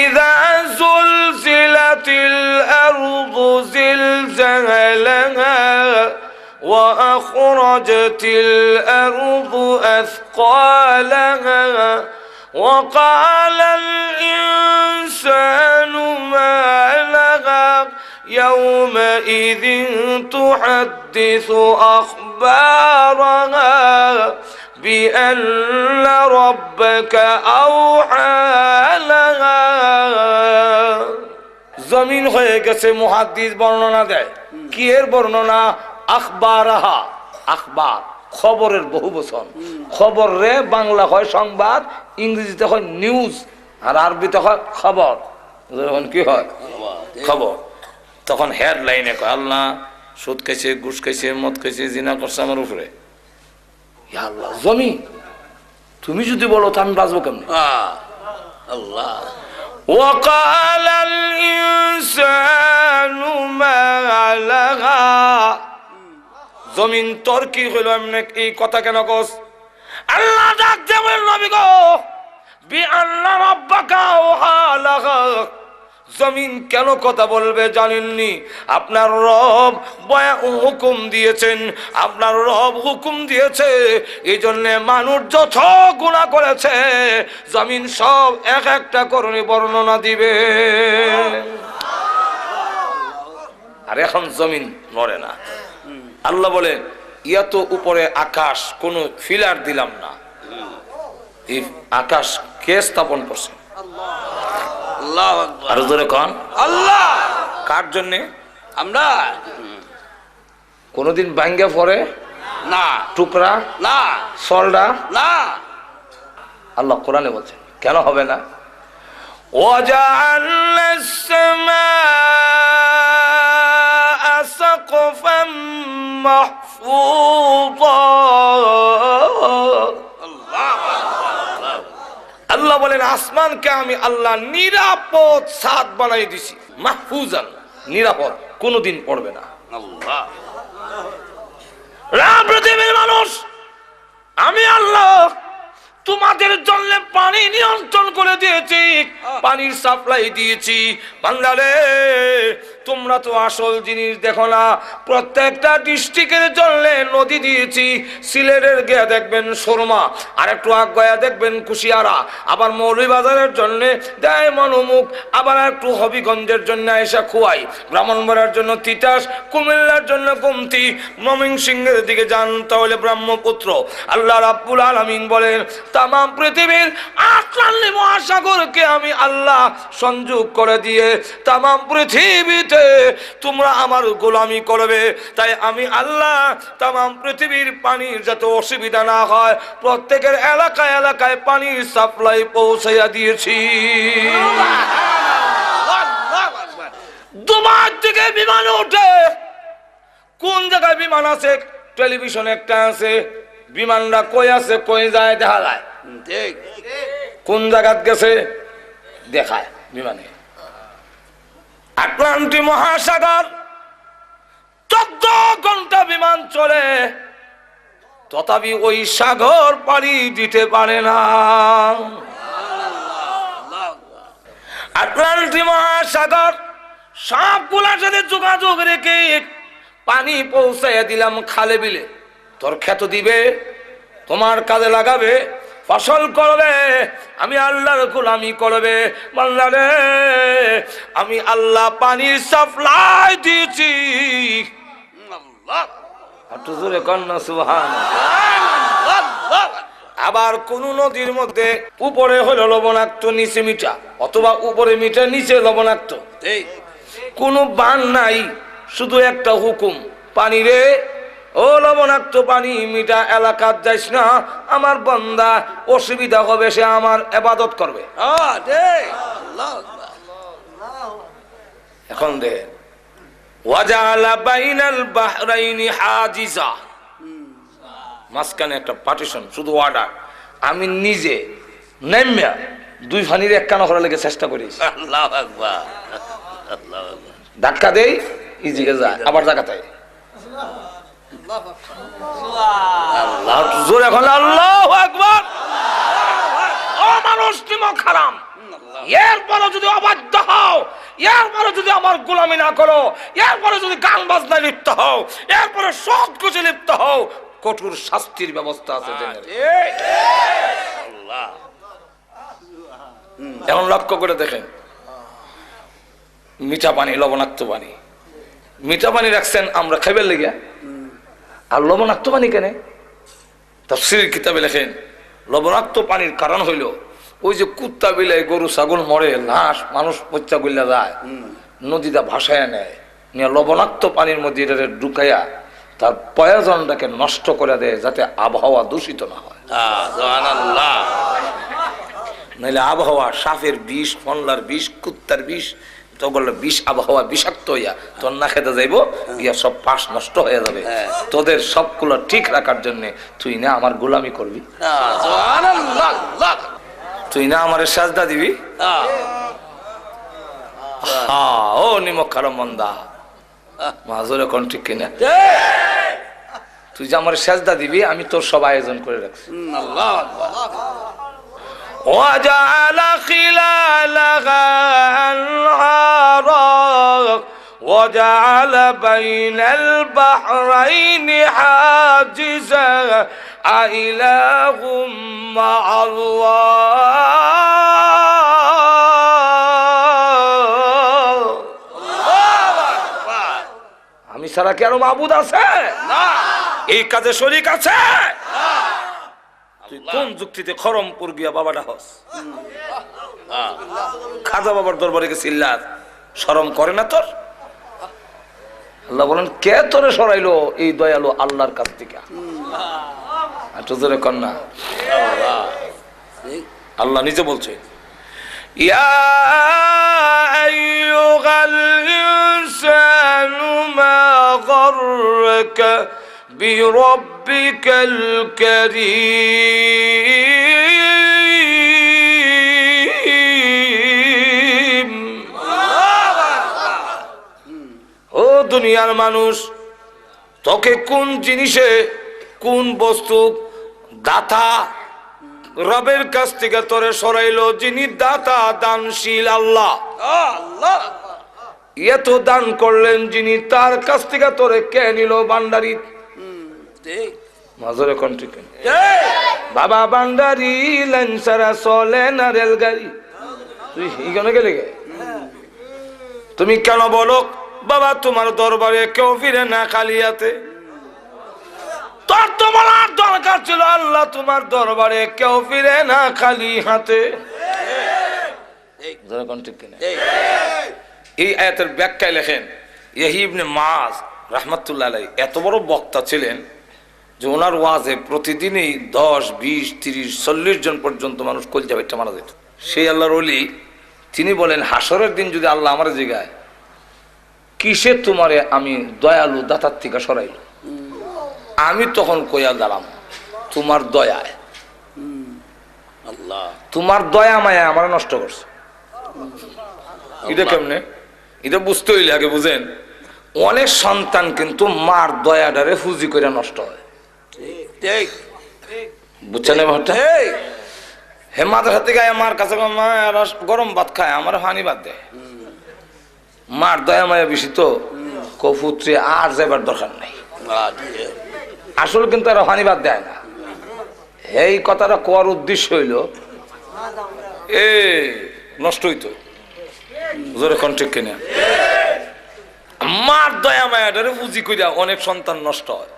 ইযা যুলজিলাতিল আরদু জিলজালাহা وأخرجت الأرض أثقالها وقال الإنسان ما لها يومئذ تحدث أخبارها بأن ربك أوحى لها। জমিন হয়ে গেছে, মুহাদ্দিস বর্ণনা দেয়, কি এর বর্ণনা? আখবারাহা, আখবার খবরের বহু বচন, খবর রে বাংলা হয় সংবাদ, ইংরেজিতে হয় নিউজ, আর আরবিতে হয় খবর। যখন কি হয় খবর, তখন হেডলাইনে কয় আল্লাহ সুদ খাইছে, ঘুষ খাইছে, মদ খাইছে, জিনা করছে আমার উপরে। ইয়া আল্লাহ, জমি তুমি যদি বলো তো আমি বাঁচবো কেমন? আল্লাহ। وقال الإنسان ما لها। জমিন তোর কি হইল, এমনি এই কথা কেন কস? আল্লাহ ডাক দেবেন নবী গো, বিআন্না রাব্বাকা আওহা লাহা। জমিন কেন কথা বলবে জানেননি? আপনার রব হুকুম দিয়েছেন, আপনার রব হুকুম দিয়েছে, এই জন্য মানুষ যত গুনাহ করেছে জমিন সব এক একটা করণে বর্ণনা দিবে। আর এখন জমিন নড়ে না। আল্লাহ বলে ইয়া তো উপরে আকাশ, কোন ফিলার দিলাম না, এই আকাশ কে স্থাপন করছে? আল্লাহু আকবার। আরো জোরে কোন আল্লাহ। কার জন্য? আমরা কোনদিন ভাঙ্গে পড়ে না, টুকরা না, সলডা না। আল্লাহ কোরআনে বলছেন কেন হবে না? وَجَعَلْنَا السَّمَاءَ سَقْفًا مَحْفُوظًا। আল্লাহ বলেন আসমানকে আমি আল্লাহ নিরাপদ ছাদ বানাই দিছি, মাহফুজান, নিরাপদ, কোনদিন পড়বে না। আল্লাহ। পৃথিবীর মানুষ, আমি আল্লাহ তোমাদের জন্য পানি নিয়ন্ত্রণ করে দিয়েছি, পানির সাপ্লাই দিয়েছি। বাংলারে তোমরা তো আসল জিনিস দেখো না, প্রত্যেকটা ডিস্ট্রিক্টের জন্য নদী দিয়েছি। সিলেটের গিয়ে দেখবেন সুরমা, আর একটু আগায়া দেখবেন কুশিয়ারা, আবার মৌলভীবাজারের জন্য দেয় মনোমুখ, আবার একটু হবিগঞ্জের জন্য এসা খুয়াই, ব্রাহ্মণবাড়িয়ার জন্য তিতাস, কুমিল্লার জন্য কমতি, ময়মনসিংহের দিকে যান তাহলে ব্রহ্মপুত্র। আল্লাহ রাব্বুল আলামিন বলেন তামাম পৃথিবীর আটলান্নি মহাসাগরকে আমি আল্লাহ সংযোগ করে দিয়ে তাম পৃথিবীতে তোমরা আমার গোলামি করবে। তাই আমি আল্লাহ তাম পৃথিবীর পানির যাতে অসুবিধা না হয় প্রত্যেকের এলাকায় এলাকায় পানির সাপ্লাই পৌঁছাইয়া দিয়েছি। দুবাই থেকে বিমান ওঠে, কোন জায়গায় বিমান আছে টেলিভিশন একটা আছে, বিমানটা কই আছে কই যায় দেখা যায়, কোন জায়গাত গেছে দেখায় বিমানে। আটলান্টিক মহাসাগর 14 ঘন্টা বিমান চলে, তথাপি ওই সাগর পাড়ি দিতে পারে না। আটলান্টিক মহাসাগর সবগুলার সাথে যোগাযোগ রেখে পানি পৌঁছাইয়া দিলাম খালে বিলে। তোর ক্ষেত দিবে, তোমার কাজে লাগাবে, ফসল করবে, আমি আল্লাহর গোলামি করবে। বান্দারে আমি আল্লাহ পানির সাপ্লাই দিয়েছি। আবার কোন নদীর মধ্যে উপরে হলো লবণাক্ত নিচে মিঠা, অথবা উপরে মিঠা নিচে লবণাক্ত, কোন বান নাই, শুধু একটা হুকুম, পানি রে ও লবণাক্ত পানি মিঠা এলাকার যাইস না, আমার বান্দা অসুবিধা হবে, সে আমার ইবাদত করবে। এখন দে ওয়াজালা বাইনাল বাহরাইনি হাজিজা, মাঝখানে একটা পার্টিশন, শুধু অর্ডার। আমি নিজে নেমে দুই ফানির এক কানা করার লেগে চেষ্টা করি, ধাক্কা দেই ইজিকে যায়, আবার জায়গাতে জোরে এখন আল্লাহু আকবার। ও মানুষ নিমক হারাম, এরপরে যদি অবাধ্য হও, এরপরে যদি আমার গোলামি না করো, এরপরে যদি গান বাজনায় লিপ্ত হও, এরপরে সৎ কাজে লিপ্ত হও, কঠোর শাস্তির ব্যবস্থা আছে। এখন লক্ষ্য করে দেখেন, মিঠা পানি লবণাক্ত পানি, মিঠা পানি রাখছেন আমরা খাইবার লেগে, আর লবণাক্ত পানি কেন? তাফসীর কিতাবে লেখেন লবণাক্ত পানির কারণ হইল ওই যে কুত্তা বিলাই গরু ছাগল মরে, লাশ মানুষ পচা গুল্লা যায়, নদীটা ভাসায় নেয়, নিয়ে লবণাক্ত পানির মধ্যে এটা ঢুকাইয়া তার প্রয়োজনটাকে নষ্ট করে দেয়, যাতে আবহাওয়া দূষিত না হয়। নাহলে আবহাওয়া সাপের বিষ, ফনলার বিষ, কুত্তার বিষ, তোগুলো বিষ, আবহাওয়া বিষাক্ত হইয়া তোর না খেতে যাইব, গিয়া সব পাশ নষ্ট হয়ে যাবে। তোদের সবগুলো ঠিক রাখার জন্য তুই না আমার গোলামি করবি, তুই না আমার সাজদা দিবি। ও নিমক খারাপ মন্দা মাজরে কোন ঠিক কিনা, তুই যে আমার সাজদা দিবি আমি তোর সব আয়োজন করে রাখছি। وجعل خلالها أنهارا وجعل بين البحرين حاجزا أإله مع الله। আমি ছাড়া কি আরো মাবুদ আছে? না। এই কাজে শরীক আছে? তুই কোন যুক্তিতে খরমপুর গিয়া বাবাটা হস, খাজা বাবার দরবারে গেছিস, শরম করে না তোর? আল্লাহ বলেন কে তোরে সরাইলো এই দয়ালু আল্লাহর কাছ থেকে? কন্যা আল্লাহ নিজে বলছে, ইয়া আইয়ুহাল ইনসানু মা গাররাকা বিরাব্বিকাল কারীম। ও দুনিয়ার মানুষ, তোকে কোন জিনিসে, কোন বস্তু দাতা রবের কাছ থেকে তোরে সরাইলো? যিনি দাতা, দানশীল আল্লাহ। এত দান করলেন যিনি, তার কাছ থেকে তোরে কে নিল? বান্ডারি মাজরে কোন ঠিক বাবা, বান্ডারি লাইন সারা চলে না রেলগাড়ি। তুই এখানে গেলে গে, তুমি কেন বলো বাবা তোমার দরবারে কেউ ফিরে না খালিয়াতে? তোর তো বলার দরকার ছিল বলেছিল আল্লাহ তোমার দরবারে কেউ ফিরে না খালি হাতে। ঠিক কিনা? এই আয়াতের ব্যাখ্যায় লেখেন ইয়াহইয়া ইবনে মাআজ রাহমাতুল্লাহ আলাইহি এত বড় বক্তা ছিলেন যে ওনার ওয়াজে প্রতিদিনই 10, 20, 30, 40 জন পর্যন্ত মানুষ কলজা বেটে মারা যেত। সেই আল্লাহর ওলি তিনি বলেন হাসরের দিন যদি আল্লাহ আমার জিগায় কিসে তোমারে আমি দয়ালু দাতার থেকে সরাইল, আমি তখন কইয়া দাঁড়াম তোমার দয়ায়। আল্লাহ তোমার দয়া মায়া আমার নষ্ট করছে। এটা কেমনে? এটা বুঝতে হইলে আগে বুঝেন, অনেক সন্তান কিন্তু মার দয়াডারে ফুজি করে নষ্ট হয়। ঠিক বুঝছেন ব্যাপারটা? হে মাদ্রাসা থেকে মার কাছে গরম ভাত খায়, আমার হানি ভাত দেয়। মার দয়া মায়া বেশি তো কপুত্রে আর যাবার দরকার নাই। আসলে কিন্তু আর হানি ভাত দেয় না। এই কথাটা কোয়ার উদ্দেশ্য হইল এ নষ্ট হইতো জোরে কোন ঠিক কিনা? মার দয়া মায়াটারে পুঁজি কইরা অনেক সন্তান নষ্ট হয়।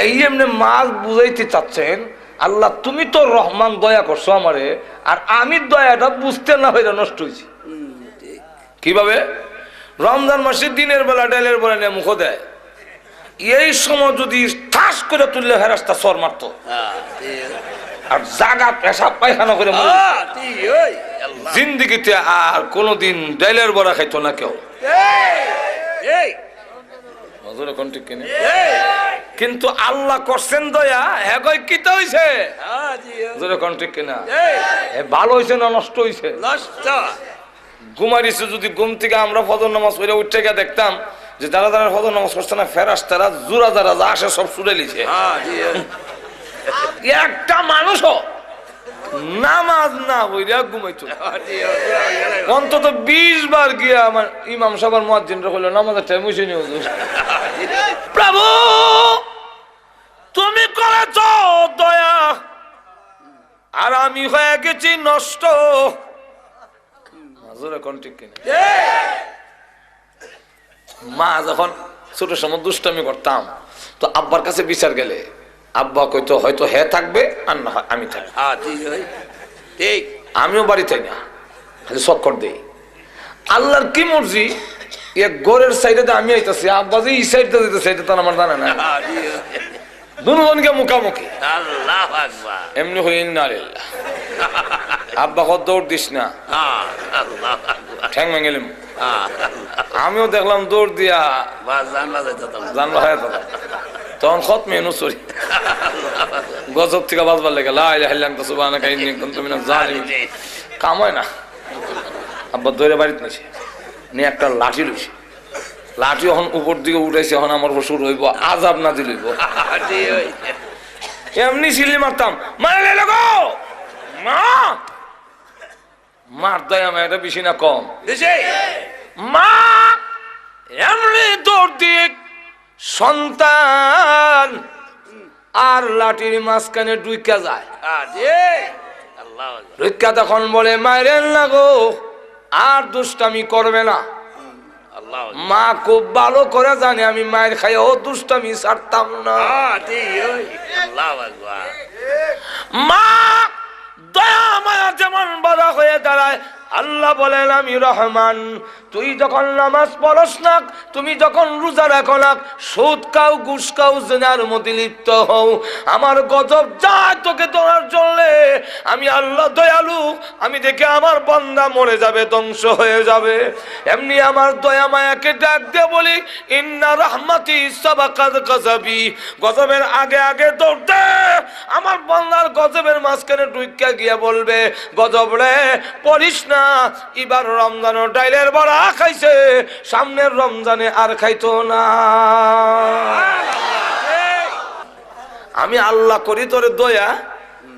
এই এমনি মাছ বুঝাইতে চাচ্ছেন আল্লাহ তুমি তো রহমান দয়া করছো আমারে, আর আমি দয়াটা বুঝতে না হইরা নষ্ট হয়েছি। কিভাবে? রমজান মাসে দিনের বেলা ডালের বেলা নিয়ে মুখ দেয়, এই সময় যদি ঠাস করে তুললে ফেরেশতা সর মারতো, আর জাগা পেশাব পায়খানা করে জিন্দিগিতে আর কোনদিন ডালের বড়া খাইতো না কেউ। কিন্তু আল্লাহ করছেন দয়া, হ্যাঁ কিতা হইছে কিনা? ভালো হইছে না নষ্ট হইছে? ঘুমাইছে। যদি ঘুম থেকে আমরা ফজর নামাজ পড়ে উঠে গিয়ে দেখতাম যে যারা যারা ফজর নামাজ পড়ছে না ফেরেশতারা জোড়া যারা যা আসে সব ছুড়ে লিছে। একটা মানুষও নামাজ না হইয়া ঘুমাইতো। অন্তত 20 বার গিয়া আমার ইমাম সাহেবের মুয়াজ্জিনরা কইলো নামাজের টাইম হইছে নি হুজুর? প্রভু তুমি করেছ দয়া, আর আমি হয়ে গেছি নষ্ট। মা যখন ছোট সময় দুষ্টামি করতাম তো আব্বার কাছে বিচার গেলে আব্বা কইতো হয়তো হে থাকবে আর না হয় আমি থাকবো। আমিও বাড়ি চাই না, খালি চক্কর দেই। আল্লাহর কি মর্জি, এক ঘরের সাইডে আমি আইতাছি, আব্বা যে এই সাইডটা দিতেছে এটা তো আমার জানা না। দুজনকে মুখামুখি এমনি হই না। আব্বা কত দৌড় দিস না, ঠ্যাং ভেঙেলিম। আমিও দেখলাম দৌড় দিয়া জানলা হয় তখন খত মেনু সরি গজব থেকে বাজবার লেগে কাম হয় না। আব্বা দৌড়ে বাড়িতে নিছে নিয়ে একটা লাঠি লইছে, লাঠি এখন উপর দিকে উঠেছে, এখন আমার শুরু হইব আজাব না দিলইব। এমনি সিলি মারতাম, মারে গো মা। মার দয়া মায়েরা বেশি না কম? মা এমনি দৌড় দিয়ে সন্তান আর লাঠির মাঝখানে ডুইকা যায়। ডুইকা তখন বলে মায়ের না গো আর দুষ্টামি করবে না। মা খুব ভালো করে জানে আমি মায়ের খাই ও দুষ্টামি ছাড়তাম না। মা দয়া মায়া যেমন বড় হয়ে দাঁড়ায়, আল্লাহ বলেন আমি রহমান। তুই যখন নামাজ পড়স না, তুমি যখন রোজা রাখো না, সুদ খাও ঘুষ খাও জেনার মধ্যে লিপ্ত হও, আমার গজব যায় তোকে ধরার জন্য। আমি আল্লাহ দয়ালু, আমি দেখে আমার বান্দা মরে যাবে, ধ্বংস হয়ে যাবে। এমনি আমার দয়া মায়াকে ডাক দিয়ে বলি ইন্না রাহমাতি সাবাকাত গাযাবি, গজবের আগে আগে দৌড় দে। আমার বান্দার গজবের মাঝখানে ঢুইকা গিয়া বলবে গজব রে পড়িস না, এবার রমজানও ডাইলের বড়া খাইছে, সামনের রমজানে আর খাইতো না। আমি আল্লাহ করি তোরে দয়া,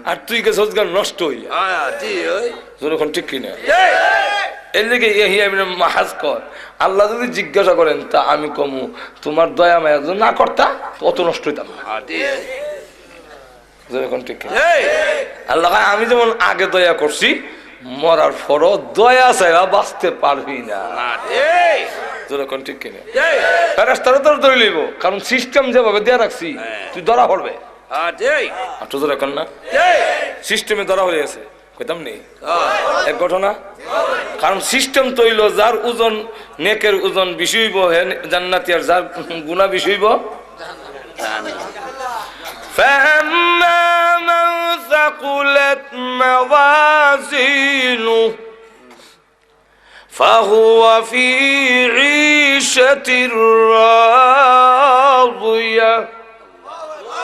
আর তুই গেছ নষ্ট হইয়া। যখন ঠিক কিনা? এর লিগে ইয়াহইয়া ইবনে মাআজ কর আল্লাহ যদি জিজ্ঞাসা করেন তা আমি কমু তোমার দয়া মায়া যদি না করতা অত নষ্ট হইতাম না। যখন ঠিক কিনা? আল্লাহ আমি যেমন আগে দয়া করছি, মরার পরও দয়া চাইবা বাঁচতে পারবি না। যখন ঠিক কিনা? ফেরেশতারা তোর ধরে লইব, কারণ সিস্টেম যেভাবে দেয়া রাখছি তুই ধরা পড়বে। হ্যাঁ ঠিক আটশো ধরে এখন না ঠিক সিস্টেমে ধরা হয়ে গেছে কইতাম নেই হ্যাঁ এক ঘটনা কারণ সিস্টেম তৈল যার ওজন নেকের ওজন বেশি হইব হে জান্নাতি আর যার গুনাহ বেশি হইব فأما من ثقلت موازينه فهو في عيشة راضية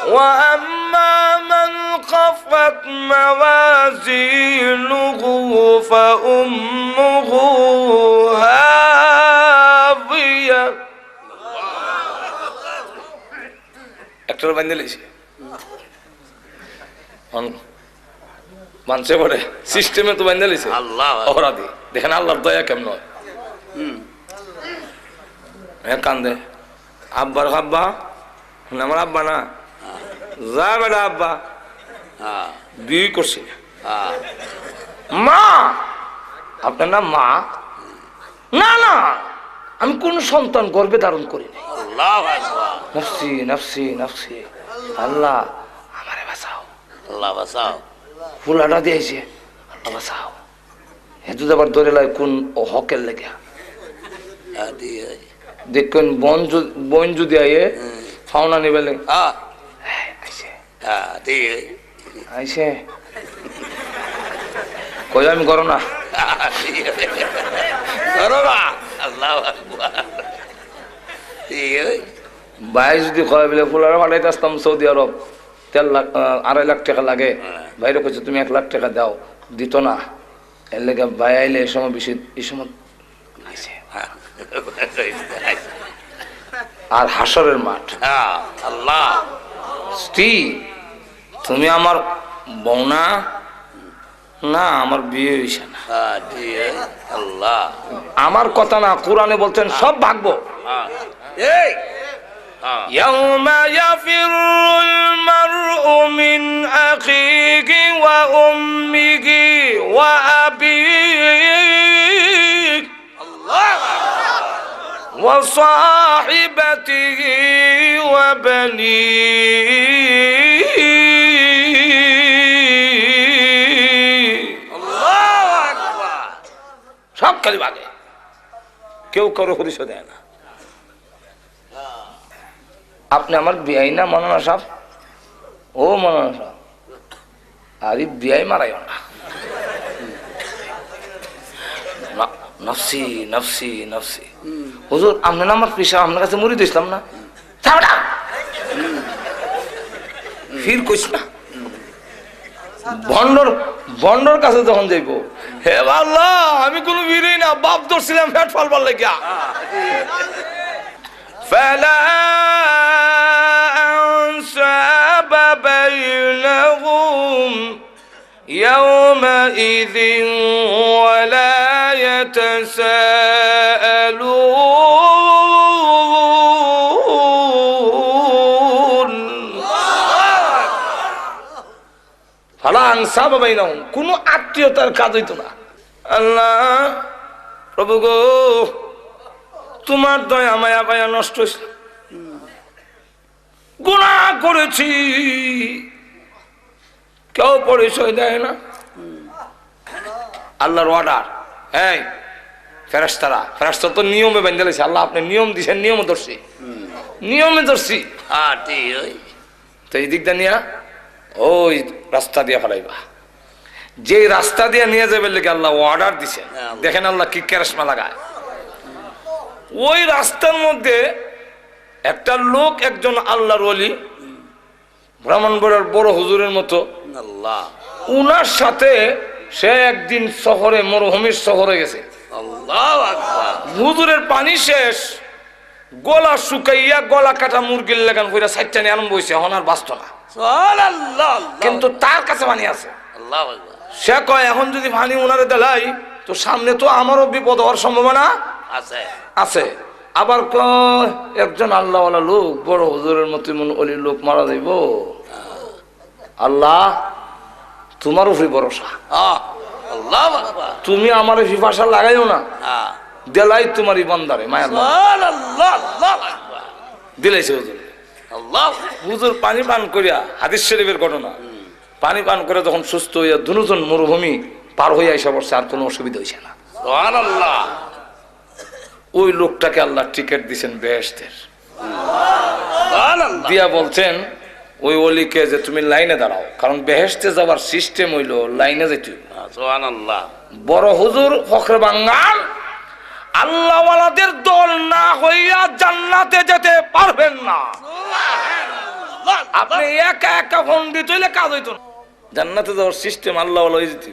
وأما من خفت موازينه فأمه هاوية একটা বান্ধে লেছে মানছে পড়ে সিস্টেমে তো বান্ধে লেছে আল্লাহ অপরাধী দেখেন আল্লাহর দয়া কেমন হয় কান্দে আব্বার আব্বা আমার আব্বা না যা বেটা আব্বা হ্যাঁ বিয়ে করছি হ্যাঁ মা আপনার নাম মা না না আমি কোন সন্তান গর্ভে ধারণ করি নাই আল্লাহ আকবার নফসি নফসি নফসি আল্লাহ আমারে বাঁচাও আল্লাহ বাঁচাও ফুলাটা দিয়েছে আল্লাহ বাঁচাও হেতু আবার ধরে লাই কোন ও হকের লেগে হ্যাঁ দিয়ে দেখবেন বন যদি আইয়ে ফাওনা নিবে হ্যাঁ আইসে হ্যাঁ দিয়ে আইসে কই আমি করো না আল্লাহ আকবার দিয়ে ভাই যদি কয় বলে ফুলারা পাঠাইতে আসতাম সৌদি আরব 3 লাখ 2.5 লাখ টাকা লাগে ভাইরে কইছে তুমি 1 লাখ টাকা দাও দিত না এর লেগে ভাই আইলে এই সময় বেশি এই সময় আইসে আর হাসরের মাঠ হ্যাঁ আল্লাহ স্ত্রী তুমি আমার বউ না না আমার বিয়ে হইছে না হ্যাঁ দিয়ে আল্লাহ আমার কথা না কোরআনে বলছেন সব ভাগবো হ্যাঁ এই হ্যাঁ يوم يفر المرء من أخيه وأمه وأبيه আল্লাহ وصاحبته وبنيه আল্লাহ আকবার সব খালি ভাগে কেউ কারো পরিচয় দেয় না আপনি আমার বিয়াই না মনানা সাহেব ও মনানা সাহেব আরে বিয়াই মারাইও না নফসি নফসি নফসি হুজুর আপনি না আমার পেশা আপনার কাছে মুড়ি দিছিলাম না ফির কইস না ভন্ডর কাছে যখন যাইব হে আল্লাহ আমি কোনো বিরই না বাপ ধরছিলাম ফ্যাট ফলবার লেগিয়া فلا أنساب بينهم يومئذ ولا يتساءلون فلا أنساب بينهم কোনো আত্মীয়তার কাজ হইতো না আল্লাহ প্রভু গো তোমার দয়া মায়া পায়া নষ্ট হয়েছে গুনাহ করেছি কেউ পরিচয় দেয় না আল্লাহর অর্ডার এই ফেরেশতারা তো নিয়মে বেঁধে লেছে আল্লাহ আপনি নিয়ম দিছেন নিয়মে ধরছি হ্যাঁ ঠিক ওই তো এই দিকটা নিয়ে ওই রাস্তা দিয়ে ফেলাইবা যে রাস্তা দিয়ে নিয়ে যাবে লেগে আল্লাহ অর্ডার দিছেন দেখেন আল্লাহ কি কেরাসমা লাগায় ওই রাস্তার মধ্যে একটা লোক একজন আল্লাহর ওলি ব্রাহ্মণবাড়িয়ার বড় হুজুরের মতো আল্লাহ উনার সাথে সে একদিন শহরে মরুভূমির শহরে গেছে আল্লাহ আকবার হুজুরের পানি শেষ গলা শুকাইয়া গলা কাটা মুরগির লাগান কইরা সাইটানি আরম্ভ হইছে হনার বাস্ত না সুবহানাল্লাহ কিন্তু তার কাছে পানি আছে আল্লাহ আকবার সে কয় এখন যদি পানি উনারে দেলাই তো সামনে তো আমারও বিপদ হওয়ার সম্ভাবনা আছে আছে আবার কয় একজন আল্লাহওয়ালা লোক বড় হুজুরের মতো অলির লোক মারা যাইব আল্লাহ তোমার উপরে ভরসা আল্লাহ আকবার তুমি আমার পিপাসা লাগাইও না হ্যাঁ দেলাই তোমার ইমানদারে মায়া সুবহানাল্লাহ আল্লাহ আকবার দিলাইছে হুজুর আল্লাহ হুজুর পানি পান করিয়া, হাদিস শরীফের ঘটনা, পানি পান করে যখন সুস্থ হইয়া দুজন মরুভূমি পার হইয়া এসে পড়ছে, আর কোনো অসুবিধা হয়েছে না। সুবহানাল্লাহ। ওই লোকটাকে আল্লাহ টিকিট দিয়েছেন বেহেশতের, সুবহানাল্লাহ। দিয়া বলছেন ওই অলিকে যে তুমি লাইনে দাঁড়াও, কারণ বেহেশতে যাবার সিস্টেম হইলো লাইনে যেতে। সুবহানাল্লাহ। বড় হুজুর ফখরে বাঙ্গাল আল্লাহওয়ালাদের দল না হইয়া জান্নাতে যেতে পারবেন না। আপনি একা একা পণ্ডিত হইলে কাজ হইতো না। জান্নাতে যাওয়ার সিস্টেম আল্লাহওয়ালা হয়ে যেতে।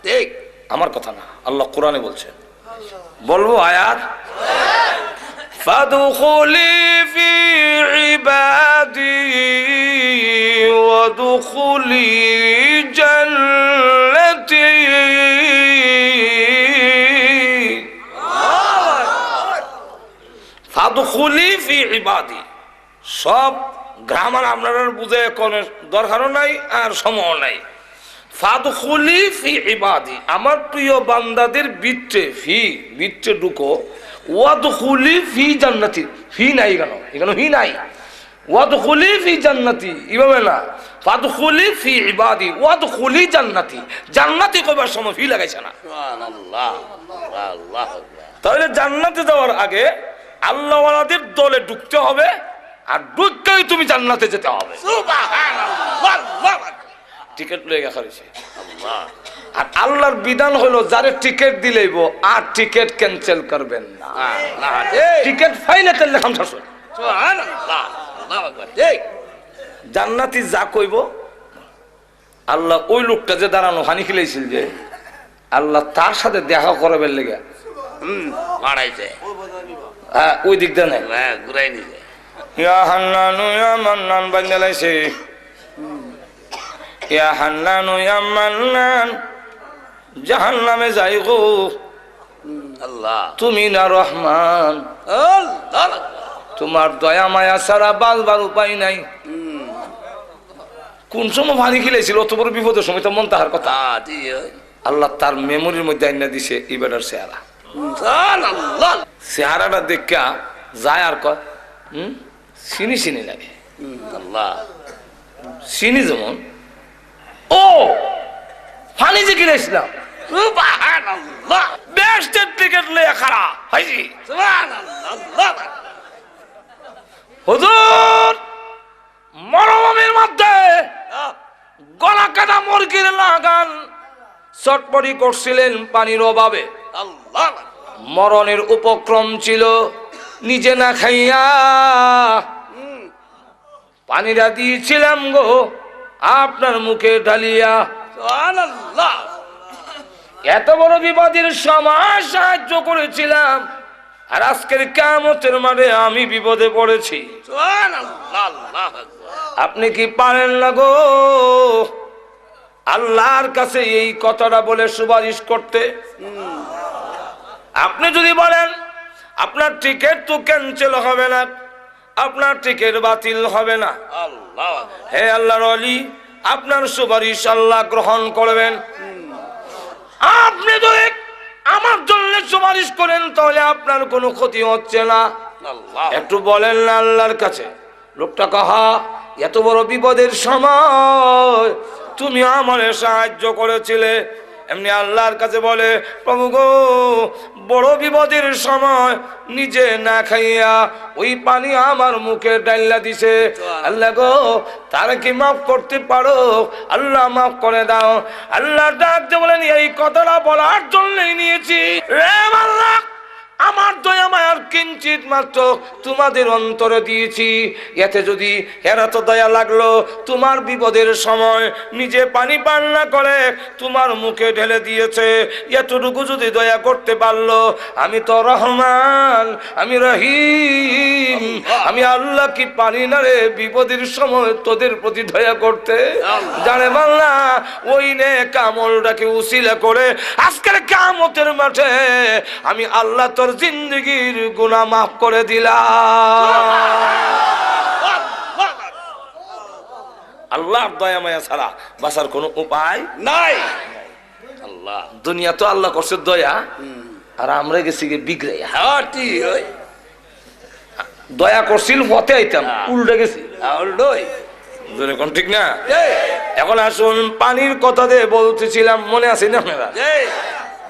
ঠিক। আমার কথা না, আল্লাহ কোরআনে বলছেন। বলবো আয়াত, ফাদখুলি ফি ইবাদি ওয়াদখুলি জান্নাতি। ফাদখুলি ফি ইবাদি, সব গ্রামার আপনারা বুঝে কোনো দরকারও নাই আর সময় নাই। ফাদখুলি ফি ইবাদি, আমার প্রিয় বান্দাদের ভিতরে, ফি ভিতরে ঢুকো, ওয়াদখুলি ফি জান্নাতি, ফি নাই কেন, এখানে ফি নাই, ওয়াদখুলি ফি জান্নাতি, এভাবে না, ফাদখুলি ফি ইবাদি ওয়াদখুলি জান্নাতি, জান্নাতি কবার সময় ফি লাগাইছে না। সুবহানাল্লাহ। আল্লাহ তাহলে জান্নাতে যাওয়ার আগে আল্লাহওয়ালাদের দলে ঢুকতে হবে, আর ঢুকতেই তুমি জান্নাতে যেতে হবে। সুবহানাল্লাহ। টিকিট লয়ে গেছে আল্লাহ, আর আল্লাহর বিধান হলো যারে টিকিট দিলেইব আর টিকিট ক্যান্সেল করবেন না। টিকিট ফাইলে তেলে খামসা। সুবহানাল্লাহ। আল্লাহু আকবার। ঠিক। জান্নাতি যা কইব আল্লাহ, ওই লোকটা যে দাঁড়ানো হানি খিলাইছিল যে, আল্লাহ তার সাথে দেখা করবেন লেগে মারাইছে। ওই দিক দিয়ে নাই, হ্যাঁ, ঘুরাই নিছে। ইয়া হান্নানু ইয়া মান্নান বান্দালাইছে, ইয়া হান্নানু ইয়া মান্নান, জাহান্নামে যাই গো আল্লাহ। তুমি না রহমান, আল্লাহ। তোমার দয়া মায়া ছাড়া বাঁচবার উপায় নাই। কোন সময় ভানি খিলাইছিল, অত বড় বিপদের সময় তো মন তাহার কথা। আল্লাহ তার মেমোরির মধ্যে আইনা দিছে এই বেটার চেহারা। চেহারাটা দেখা যায় আর কয় চিনি চিনি লাগে। আল্লাহ চিনি যেমন ও ফানি যে কিনেছিলাম বেস্টের টিকিট লইয়া খাড়া হয়েছি। হুজুর মরুভূমির মধ্যে গলা কাটা মুরগির লাগান চটপটি করছিলেন পানির অভাবে, মরণের উপক্রম ছিল, নিজে না খাইয়া পানিটা দিয়েছিলাম গো আপনার মুখে ঢালিয়া। এত বড় বিপদের সময় সাহায্য করেছিলাম, আর আজকের কিয়ামতের মাঠে আমি বিপদে পড়েছি। আপনি কি পারেন না গো আল্লাহর কাছে এই কথাটা বলে সুপারিশ করতে? আপনি যদি বলেন আপনার টিকিট তো ক্যান্সেল হবে না, আপনার টিকিট বাতিল হবে না, হে আল্লাহর ওলি আপনার সুপারিশ আল্লাহ গ্রহণ করবেন। আপনি যদি আমার জন্য সুপারিশ করেন তাহলে আপনার কোনো ক্ষতি হচ্ছে না। একটু বলেন না আল্লাহর কাছে। লোকটা কাহা এত বড় বিপদের সময় তুমি আমারে সাহায্য করেছিলে, এমনি আল্লাহর কাছে বলে প্রভু গো বড় বিপদের সময় নিজে না খাইয়া ওই পানি আমার মুখে ডাইলা দিছে, আল্লাহ গো তারা কি মাফ করতে পারো? আল্লাহ মাফ করে দাও। আল্লাহ ডাকতে বলেন এই কথাটা বলার জন্যই নিয়েছি রে আল্লাহ, আমার দয়া মায়ার কিঞ্চিত মাত্র তোমাদের অন্তরে দিয়েছি, এতে যদি এরা তো দয়া লাগলো তোমার বিপদের সময় নিজে পানি পান না করে তোমার মুখে ঢেলে দিয়েছে, এতটুকু যদি দয়া করতে পারলো, আমি তো রহমান, আমি রহিম, আমি আল্লাহ কি পারি না রে বিপদের সময় তোদের প্রতি দয়া করতে? জানে বাংলা ওই নে কামলটাকে উসিলা করে আজকের কিয়ামতের মাঠে আমি আল্লাহ তোর জিন্দগির গুনাহ মাফ করে দিলাম। আল্লাহর দয়া মায়া ছাড়া বাঁচার কোনো উপায় নাই। আল্লাহ দুনিয়া তো আল্লাহ করছে দয়া, আর আমরা গেছি গিয়ে বিগড়াইয়া। দয়া করছিল পথে আইতাম, উল্টে গেছি। এখন ঠিক না? এখন আসুন পানির কথা দিয়ে বলতেছিলাম, মনে আছে না আপনারা?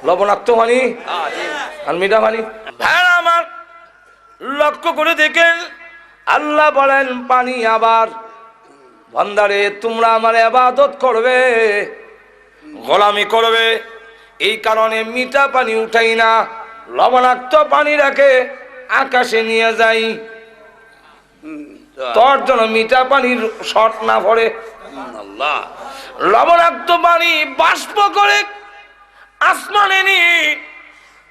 লবণাক্ত পানি আর মিঠা পানি। হ্যাঁ, আমার লক্ষ্য করে দেখেন আল্লাহ বলেন পানি আবার বান্দারে তোমরা আমার ইবাদত করবে, গোলামি করবে, এই কারণে মিঠা পানি উঠাই না, লবণাক্ত পানি রাখে আকাশে নিয়ে যাই, তোর জন্য মিঠা পানির শর্ট না পড়ে। আল্লাহ লবণাক্ত পানি বাষ্প করে আসমানে নিয়ে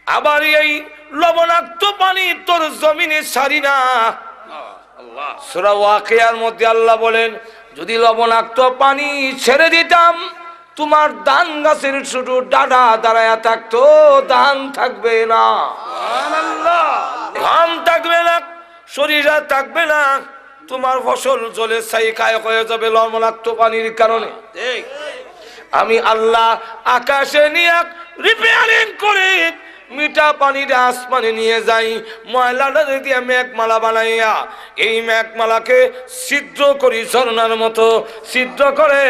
আবার এই লবণাক্ত পানি তোর জমিনে ছাড়ি না। সূরা ওয়াকিয়ার মধ্যে আল্লাহ বলেন যদি লবণাক্ত পানি ছেড়ে দিতাম তোমার ধান গাছের শুধু ডাডা দাঁড়ায়া থাকতো, ধান থাকবে না, ঘাম থাকবে না, শরীর থাকবে না, তোমার ফসল জলে ছাই খায় হয়ে যাবে লবণাক্ত পানির কারণে। আমি আল্লাহ আকাশে নিয়ে রিপেয়ারিং করে মিঠা পানিটা আসমানে নিয়ে যাই, ময়লাটা দিয়ে মেঘমালা বানাইয়া এই মেঘমালাকে ছিদ্র করি, ঝর্ণার মতো ছিদ্র করে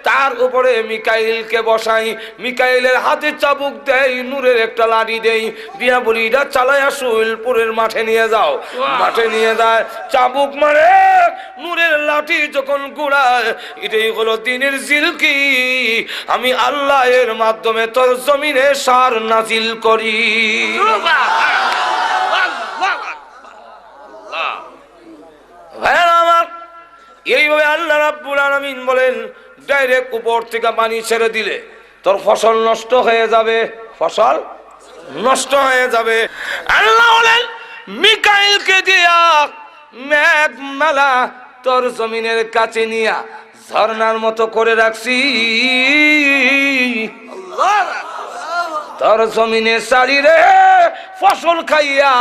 তার উপরে মিকাইলকে বসাই, মিকাইলের হাতে চাবুক দেই, নূরের একটা লাঠি দেই, দিয়া বলি এটা চালাইয়া সুইলপুরের মাঠে নিয়ে যাও। মাঠে নিয়ে যায়, চাবুক মারে, নূরের লাঠি যখন গুড়ায়, এটাই হলো দিনের জিলকি। আমি আল্লাহ এর মাধ্যমে তোর জমিনে সার নাজিল করি। আমার এইভাবে আল্লাহ রাব্বুল আলামিন বলেন ডাইরেক্ট উপর থেকে পানি ছেড়ে দিলে তোর ফসল নষ্ট হয়ে যাবে, ফসল নষ্ট হয়ে যাবে। আল্লাহ বলেন মিকাইলকে দিয়া মেঘমালা তোর জমিনের কাছে নিয়া ঝর্ণার মতো করে রাখছি, তোর জমিনে সারি রে ফসল খাইয়া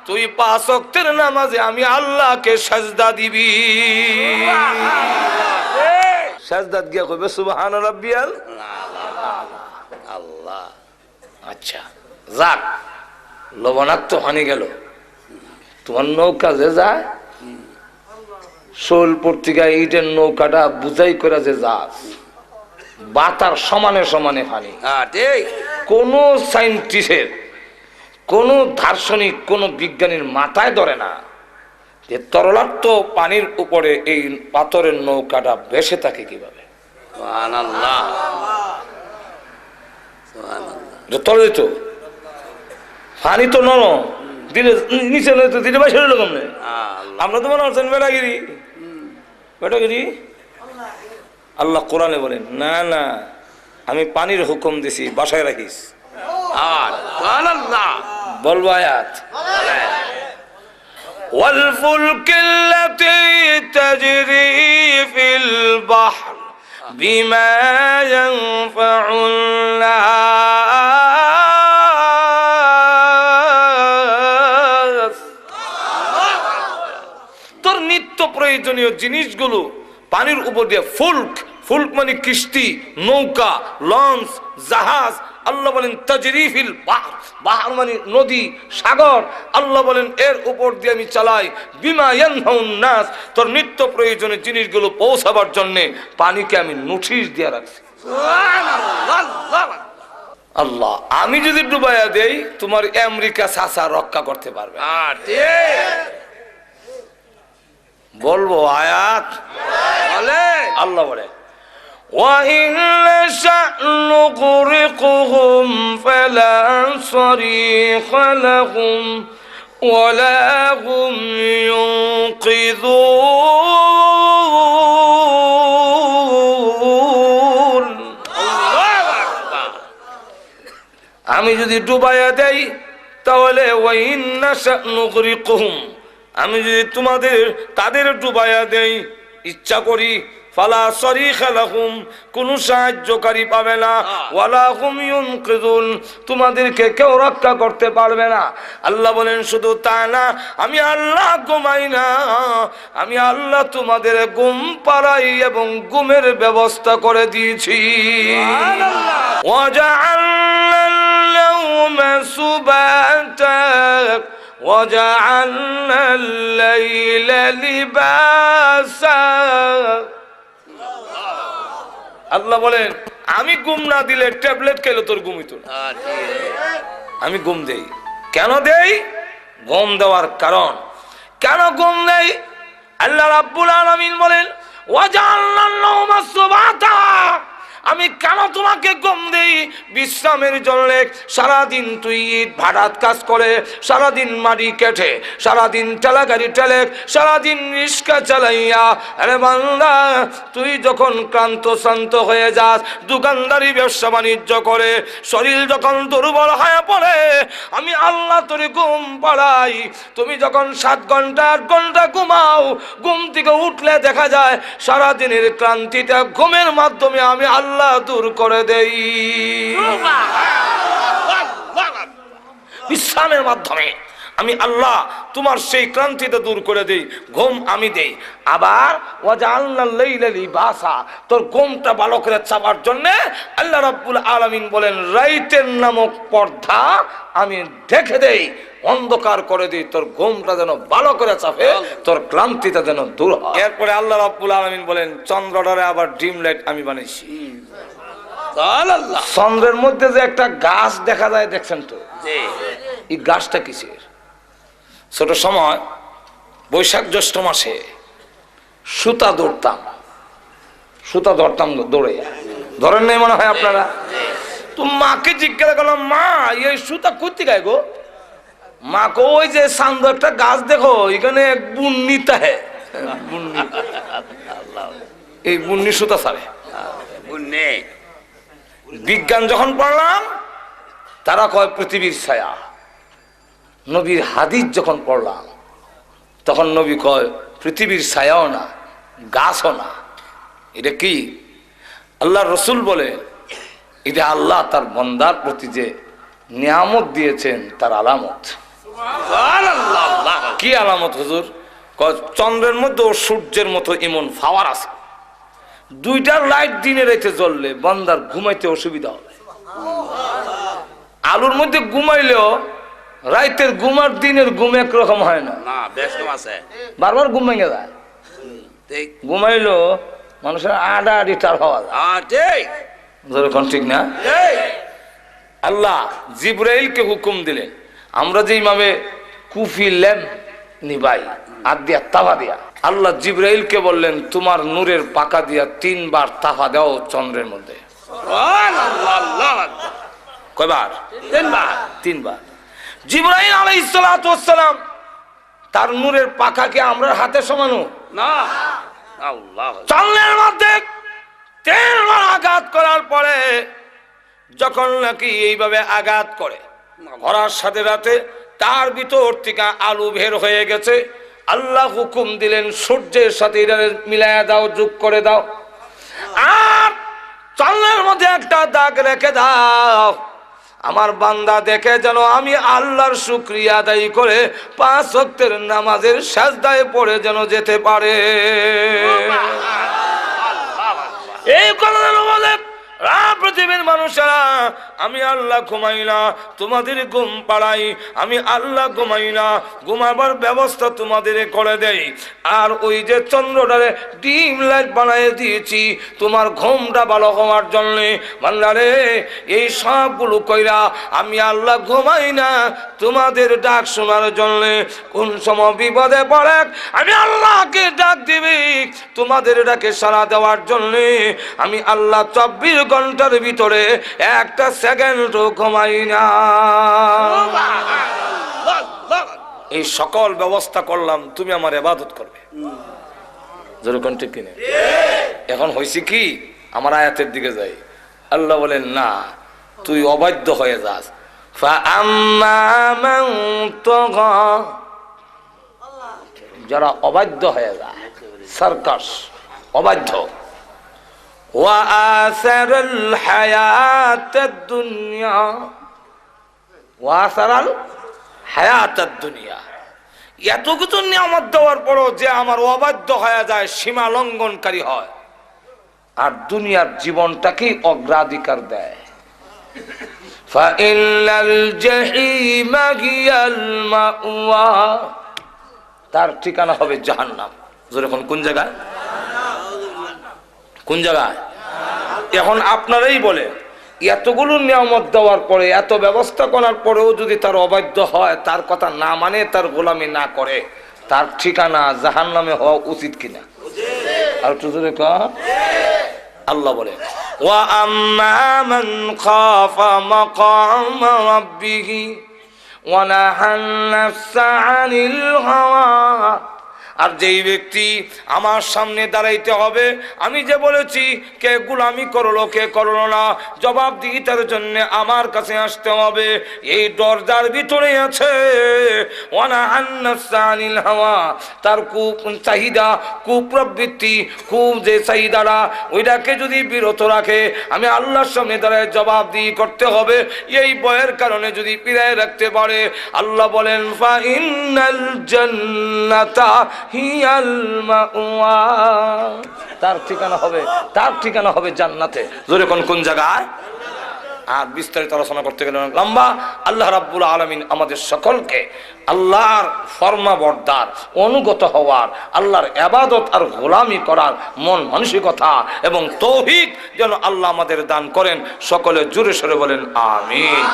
তুই 5 ওয়াক্তের নামাজে আমি আল্লাহকে সাজদা দিবি। সাজদাত গিয়া কইবে সুবহান রাব্বিয়াল আল্লাহ। আচ্ছা যাক, লবণাক্ত পানি গেল, তোমার নৌকা যে যায় শোলপুর থেকে ইটের নৌকাটা বুঝাই করে যে যাস বাতার সমানে সমানে পানি। কোন সাইন্টিস্টের, কোন দার্শনিক, কোন বিজ্ঞানীর মাথায় ধরে না যে তরলাক্ত পানির উপরে এই পাথরের নৌকাটা ভেসে থাকে কিভাবে। তলে তো পানি তো নরম, দিলে নিচে দিলে বাইশে রকম নেই। আমরা তো মনে হচ্ছেন বেটাগিরি, বেটাগিরি। আল্লাহ কোরআনে বলেন না না, আমি পানির হুকুম দিছি, বাসায় রাখিস। বলবো আয়াত, والفلك التي تجري في البحر بما ينفع الناس। তোর নিত্য প্রয়োজনীয় জিনিসগুলো পানির উপর দিয়ে ফুলক, ফুলক মানে কিস্তি, নৌকা, লঞ্চ, জাহাজ। আল্লাহ বলেন তাজরিফিল বাহর, বাহর মানে নদী, সাগর। আল্লাহ বলেন এর উপর দিয়ে আমি চালাই, বিমা ইয়ানফাউন নাস, তোর নিত্য প্রয়োজনীয় জিনিসগুলো পৌঁছাবার জন্য পানিকে আমি নোটিশ দিয়ে রাখছি। আল্লাহ আমি যদি ডুবাইয়া দেই তোমার আমেরিকা চাচা রক্ষা করতে পারবে। বলবো আয়াত, আল্লাহ বলে وَإِن نَّشَأْ نُغْرِقْهُمْ فَلَا صَرِيخَ لَهُمْ وَلَا هُمْ يُنقِذُونَ। আমি যদি ডুবাইয়া দেই তাহলে وَإِن نَّشَأْ نُغْرِقْهُمْ, আমি যদি তাদের ডুবাইয়া দেই ইচ্ছা করি, ফালা সরিখা লাহুম, কোন সাহায্যকারী পাবে না, ওয়ালা হুম ইউনকিযুন, তোমাদেরকে কেউ রক্ষা করতে পারবে না। আল্লাহ বলেন শুধু তা না, আমি আল্লাহ ঘুমাই না, আমি আল্লাহ তোমাদের ঘুম পাড়াই এবং ঘুমের ব্যবস্থা করে দিয়েছি। ওয়াজআলনাল লাওমা সুবাতা وجعلنا الليل لباسا আল্লাহ বলেন আমি ঘুম না দিলে ট্যাবলেট খেলে তোর ঘুম হইতো না। আমি ঘুম দেই। কেন দেই? ঘুম দেওয়ার কারণ, কেন ঘুম দেই? আল্লাহ রাব্বুল আলামিন বলেন ওয়াজআলনা নাওমা সুবাতা, আমি কেন তোমাকে ঘুম দেই? বিশ্রামের জন্য। সারাদিন তুই ইট ভাড়াত কাজ করে, সারাদিন মাটি কেটে, সারাদিন ঠেলা গাড়ি ঠেলে, সারাদিন রিক্সা চালাইয়া, আরে বান্দা তুই যখন ক্লান্ত শ্রান্ত হয়ে যাস, দোকানদারি ব্যবসা বাণিজ্য করে শরীর যখন দুর্বল হয়ে পড়ে, আমি আল্লাহ তোর ঘুম পাড়াই। তুমি যখন 7 ঘন্টা 8 ঘন্টা ঘুমাও, ঘুম থেকে উঠলে দেখা যায় সারাদিনের ক্লান্তিটা ঘুমের মাধ্যমে আমি আল্লাহ দূর করে দেই। বিশ্রামের মাধ্যমে আমি আল্লাহ তোমার সেই ক্লান্তিটা দূর করে দেই, ঘুম আমি দেই। আবার ওয়াজআলনাল লাইলা লিবাসা, তোর ঘুমটা ভালো করে চাপার জন্য আল্লাহ রাব্বুল আলামিন বলেন রাইতের নামক পর্দা আমি ঢেকে দেই, অন্ধকার করে দিই, তোর ঘুমটা যেন ভালো করে চাপে, তোর ক্লান্তিটা যেন দূর হয়। এরপরে আল্লাহ রাব্বুল আলামিন বলেন চন্দ্রটারে আবার ড্রিম লাইট আমি বানাইছি। চন্দ্রের মধ্যে যে একটা গাছ দেখা যায় দেখছেন তো, এই গাছটা কিসের? ছোট সময় বৈশাখ জ্যৈষ্ঠ মাসে সুতা ধরতাম দৌড়ে, ধরেন নাই মনে হয় আপনারা? তো মাকে জিজ্ঞাসা করলাম, মা এই সুতা করতে গায় গো? মাকে ওই যে সান্দ একটা গাছ দেখো, এখানে বুন্নিতা হ্যাঁ, এই বুন্নি সুতা ছাড়ে। বিজ্ঞান যখন পড়লাম তারা কয় পৃথিবীর ছায়া। নবীর হাদিস যখন পড়লাম তখন নবী কয় পৃথিবীর ছায়াও না, গাছও না। এটা কি? আল্লাহ রসুল বলে এটা আল্লাহ তার বান্দার প্রতি যে নিয়ামত দিয়েছেন তার আলামত। কি আলামত হুজুর? চন্দ্রের মধ্যে ও সূর্যের মতো এমন পাওয়ার আছে, দুইটার লাইট দিনে রাইতে জ্বললে বান্দার ঘুমাইতে অসুবিধা হবে। আলুর মধ্যে ঘুমাইলেও রাইতের ঘুম আর দিনের ঘুম একরকম হয় না, বারবার ঘুম ভেঙে যায়। ঘুমাইলো মানুষের আডা আডি টার হওয়া যায়, ঠিক না? আল্লাহ জিবরাইলকে হুকুম দিলেন, আমরা যেইভাবে কুফি ল্যাম্প নিবাই আর দিয়া তাবা দিয়া, আল্লাহ জিবরাইলকে বললেন তোমার নূরের পাকা দিয়া 3 বার তাফা দাও চন্দ্রের মধ্যে। কয়বার? 3 বার। জিবরাইল আলাইহিস সালাতু ওয়াস সালাম তার নূরের পাখাকে আমরা হাতে সমানো না, চন্দ্রের মধ্যে 3 বার আঘাত করার পরে যখন নাকি এইভাবে আঘাত করে করার সাথে রাতে তার ভিতর থেকে আলু বের হয়ে গেছে। আল্লাহ হুকুম দিলেন সূর্যের সাথে মিলাইয়া দাও, যোগ করে দাও, আর চন্দ্রের মধ্যে একটা দাগ রেখে দাও। আমার বান্দা দেখে যেন আমি আল্লাহর শুকরিয়া আদায় করে 5 ওয়াক্তের নামাজের সাজদায় পড়ে যেন যেতে পারে। এই কথা বলে পৃথিবীর মানুষেরা আমি আল্লাহ ঘুমাই না, তোমাদের ঘুম পাড়াই। আমি আল্লাহ ঘুমাই না, ঘুমাবার ব্যবস্থা তোমাদের করে দেই। আর ওই যে চন্দ্রটারে ডিম লাইট বানিয়ে দিয়েছি তোমার ঘুমটা ভালো হওয়ার জন্যে। বান্দারে এই সবগুলো কইরা আমি আল্লাহ ঘুমাই না তোমাদের ডাক শোনার জন্যে। কোন সময় বিপদে পড়ে আমি আল্লাহকে ডাক দিবি, তোমাদের ডাকে সাড়া দেওয়ার জন্যে। আমি আল্লাহ 24 ঘন্টার ভিতরে একটা সেকেন্ডও ঘুমাই না। এই সকল ব্যবস্থা করলাম তুমি আমার ইবাদত করবে। যেরকম ঠিক কিনা? এখন হয়েছে কি, আমার আয়াতের দিকে যাই। আল্লাহ বলেন না, তুই অবাধ্য হয়ে যাস। যারা অবাধ্য হয়ে যায়, সার্কাস অবাধ্য, وآثر الحياة الدنيا وآثر الحياة الدنيا, এত কিছু নিয়ামত দেওয়ার পরও যে আমার অবাধ্য হয়ে যায়, সীমা লঙ্ঘনকারী হয়, আর দুনিয়ার জীবনটাকে অগ্রাধিকার দেয়। ফাইনাল জাহিমা হিয়াল মাওয়া, তার ঠিকানা হবে জাহান্নাম। যখন কোন জায়গায়? কোন জায়গায়? এখন আপনারাই বলে, এতগুলো নিয়ামত দেওয়ার পরে, এত ব্যবস্থা করার পরেও যদি তার অবাধ্য হয়, তার কথা না মানে, তার গোলামি না করে, তার ঠিকানা জাহান্নামে হওয়া উচিত কিনা? আর একটু জোরে কও। আল্লাহ বলে, ওয়া আম্মা মান খাফা মাকাম রাব্বিহি ওয়া নাহান নাফসা আনিল হাওয়া, আর যেই ব্যক্তি আমার সামনে দাঁড়াইতে হবে, আমি যে বলেছি কে গোলামি করলো কে করলো না, জবাবদিহিতার জন্য আমার কাছে আসতে হবে, এই দরজার ভিতরে আছে ওয়ানাহান নাফসা আনিল হাওয়া, তার চাহিদা, কুপ্রবৃত্তি, যে চাহিদাটা, ওইটাকে যদি বিরত রাখে, আমি আল্লাহর সামনে দাঁড়ায় জবাবদিহি করতে হবে, এই ভয়ের কারণে যদি পিরায় রাখতে পারে, আল্লাহ বলেন ফাইনাল জান্নাতা হিয়াল মাওয়া, তার ঠিকানা হবে, তার ঠিকানা হবে জান্নাতে। জোরে কোন জায়গায়? আর বিস্তারিত আলোচনা করতে গেলে অনেক লম্বা। আল্লাহ রাব্বুল আলামিন আমাদের সকলকে আল্লাহর ফরমাবরদার, অনুগত হওয়ার, আল্লাহর ইবাদত আর গোলামি করার মন মানসিকতা এবং তৌফিক যেন আল্লাহ আমাদের দান করেন। সকলে জোরে সোরে বলেন আমিন।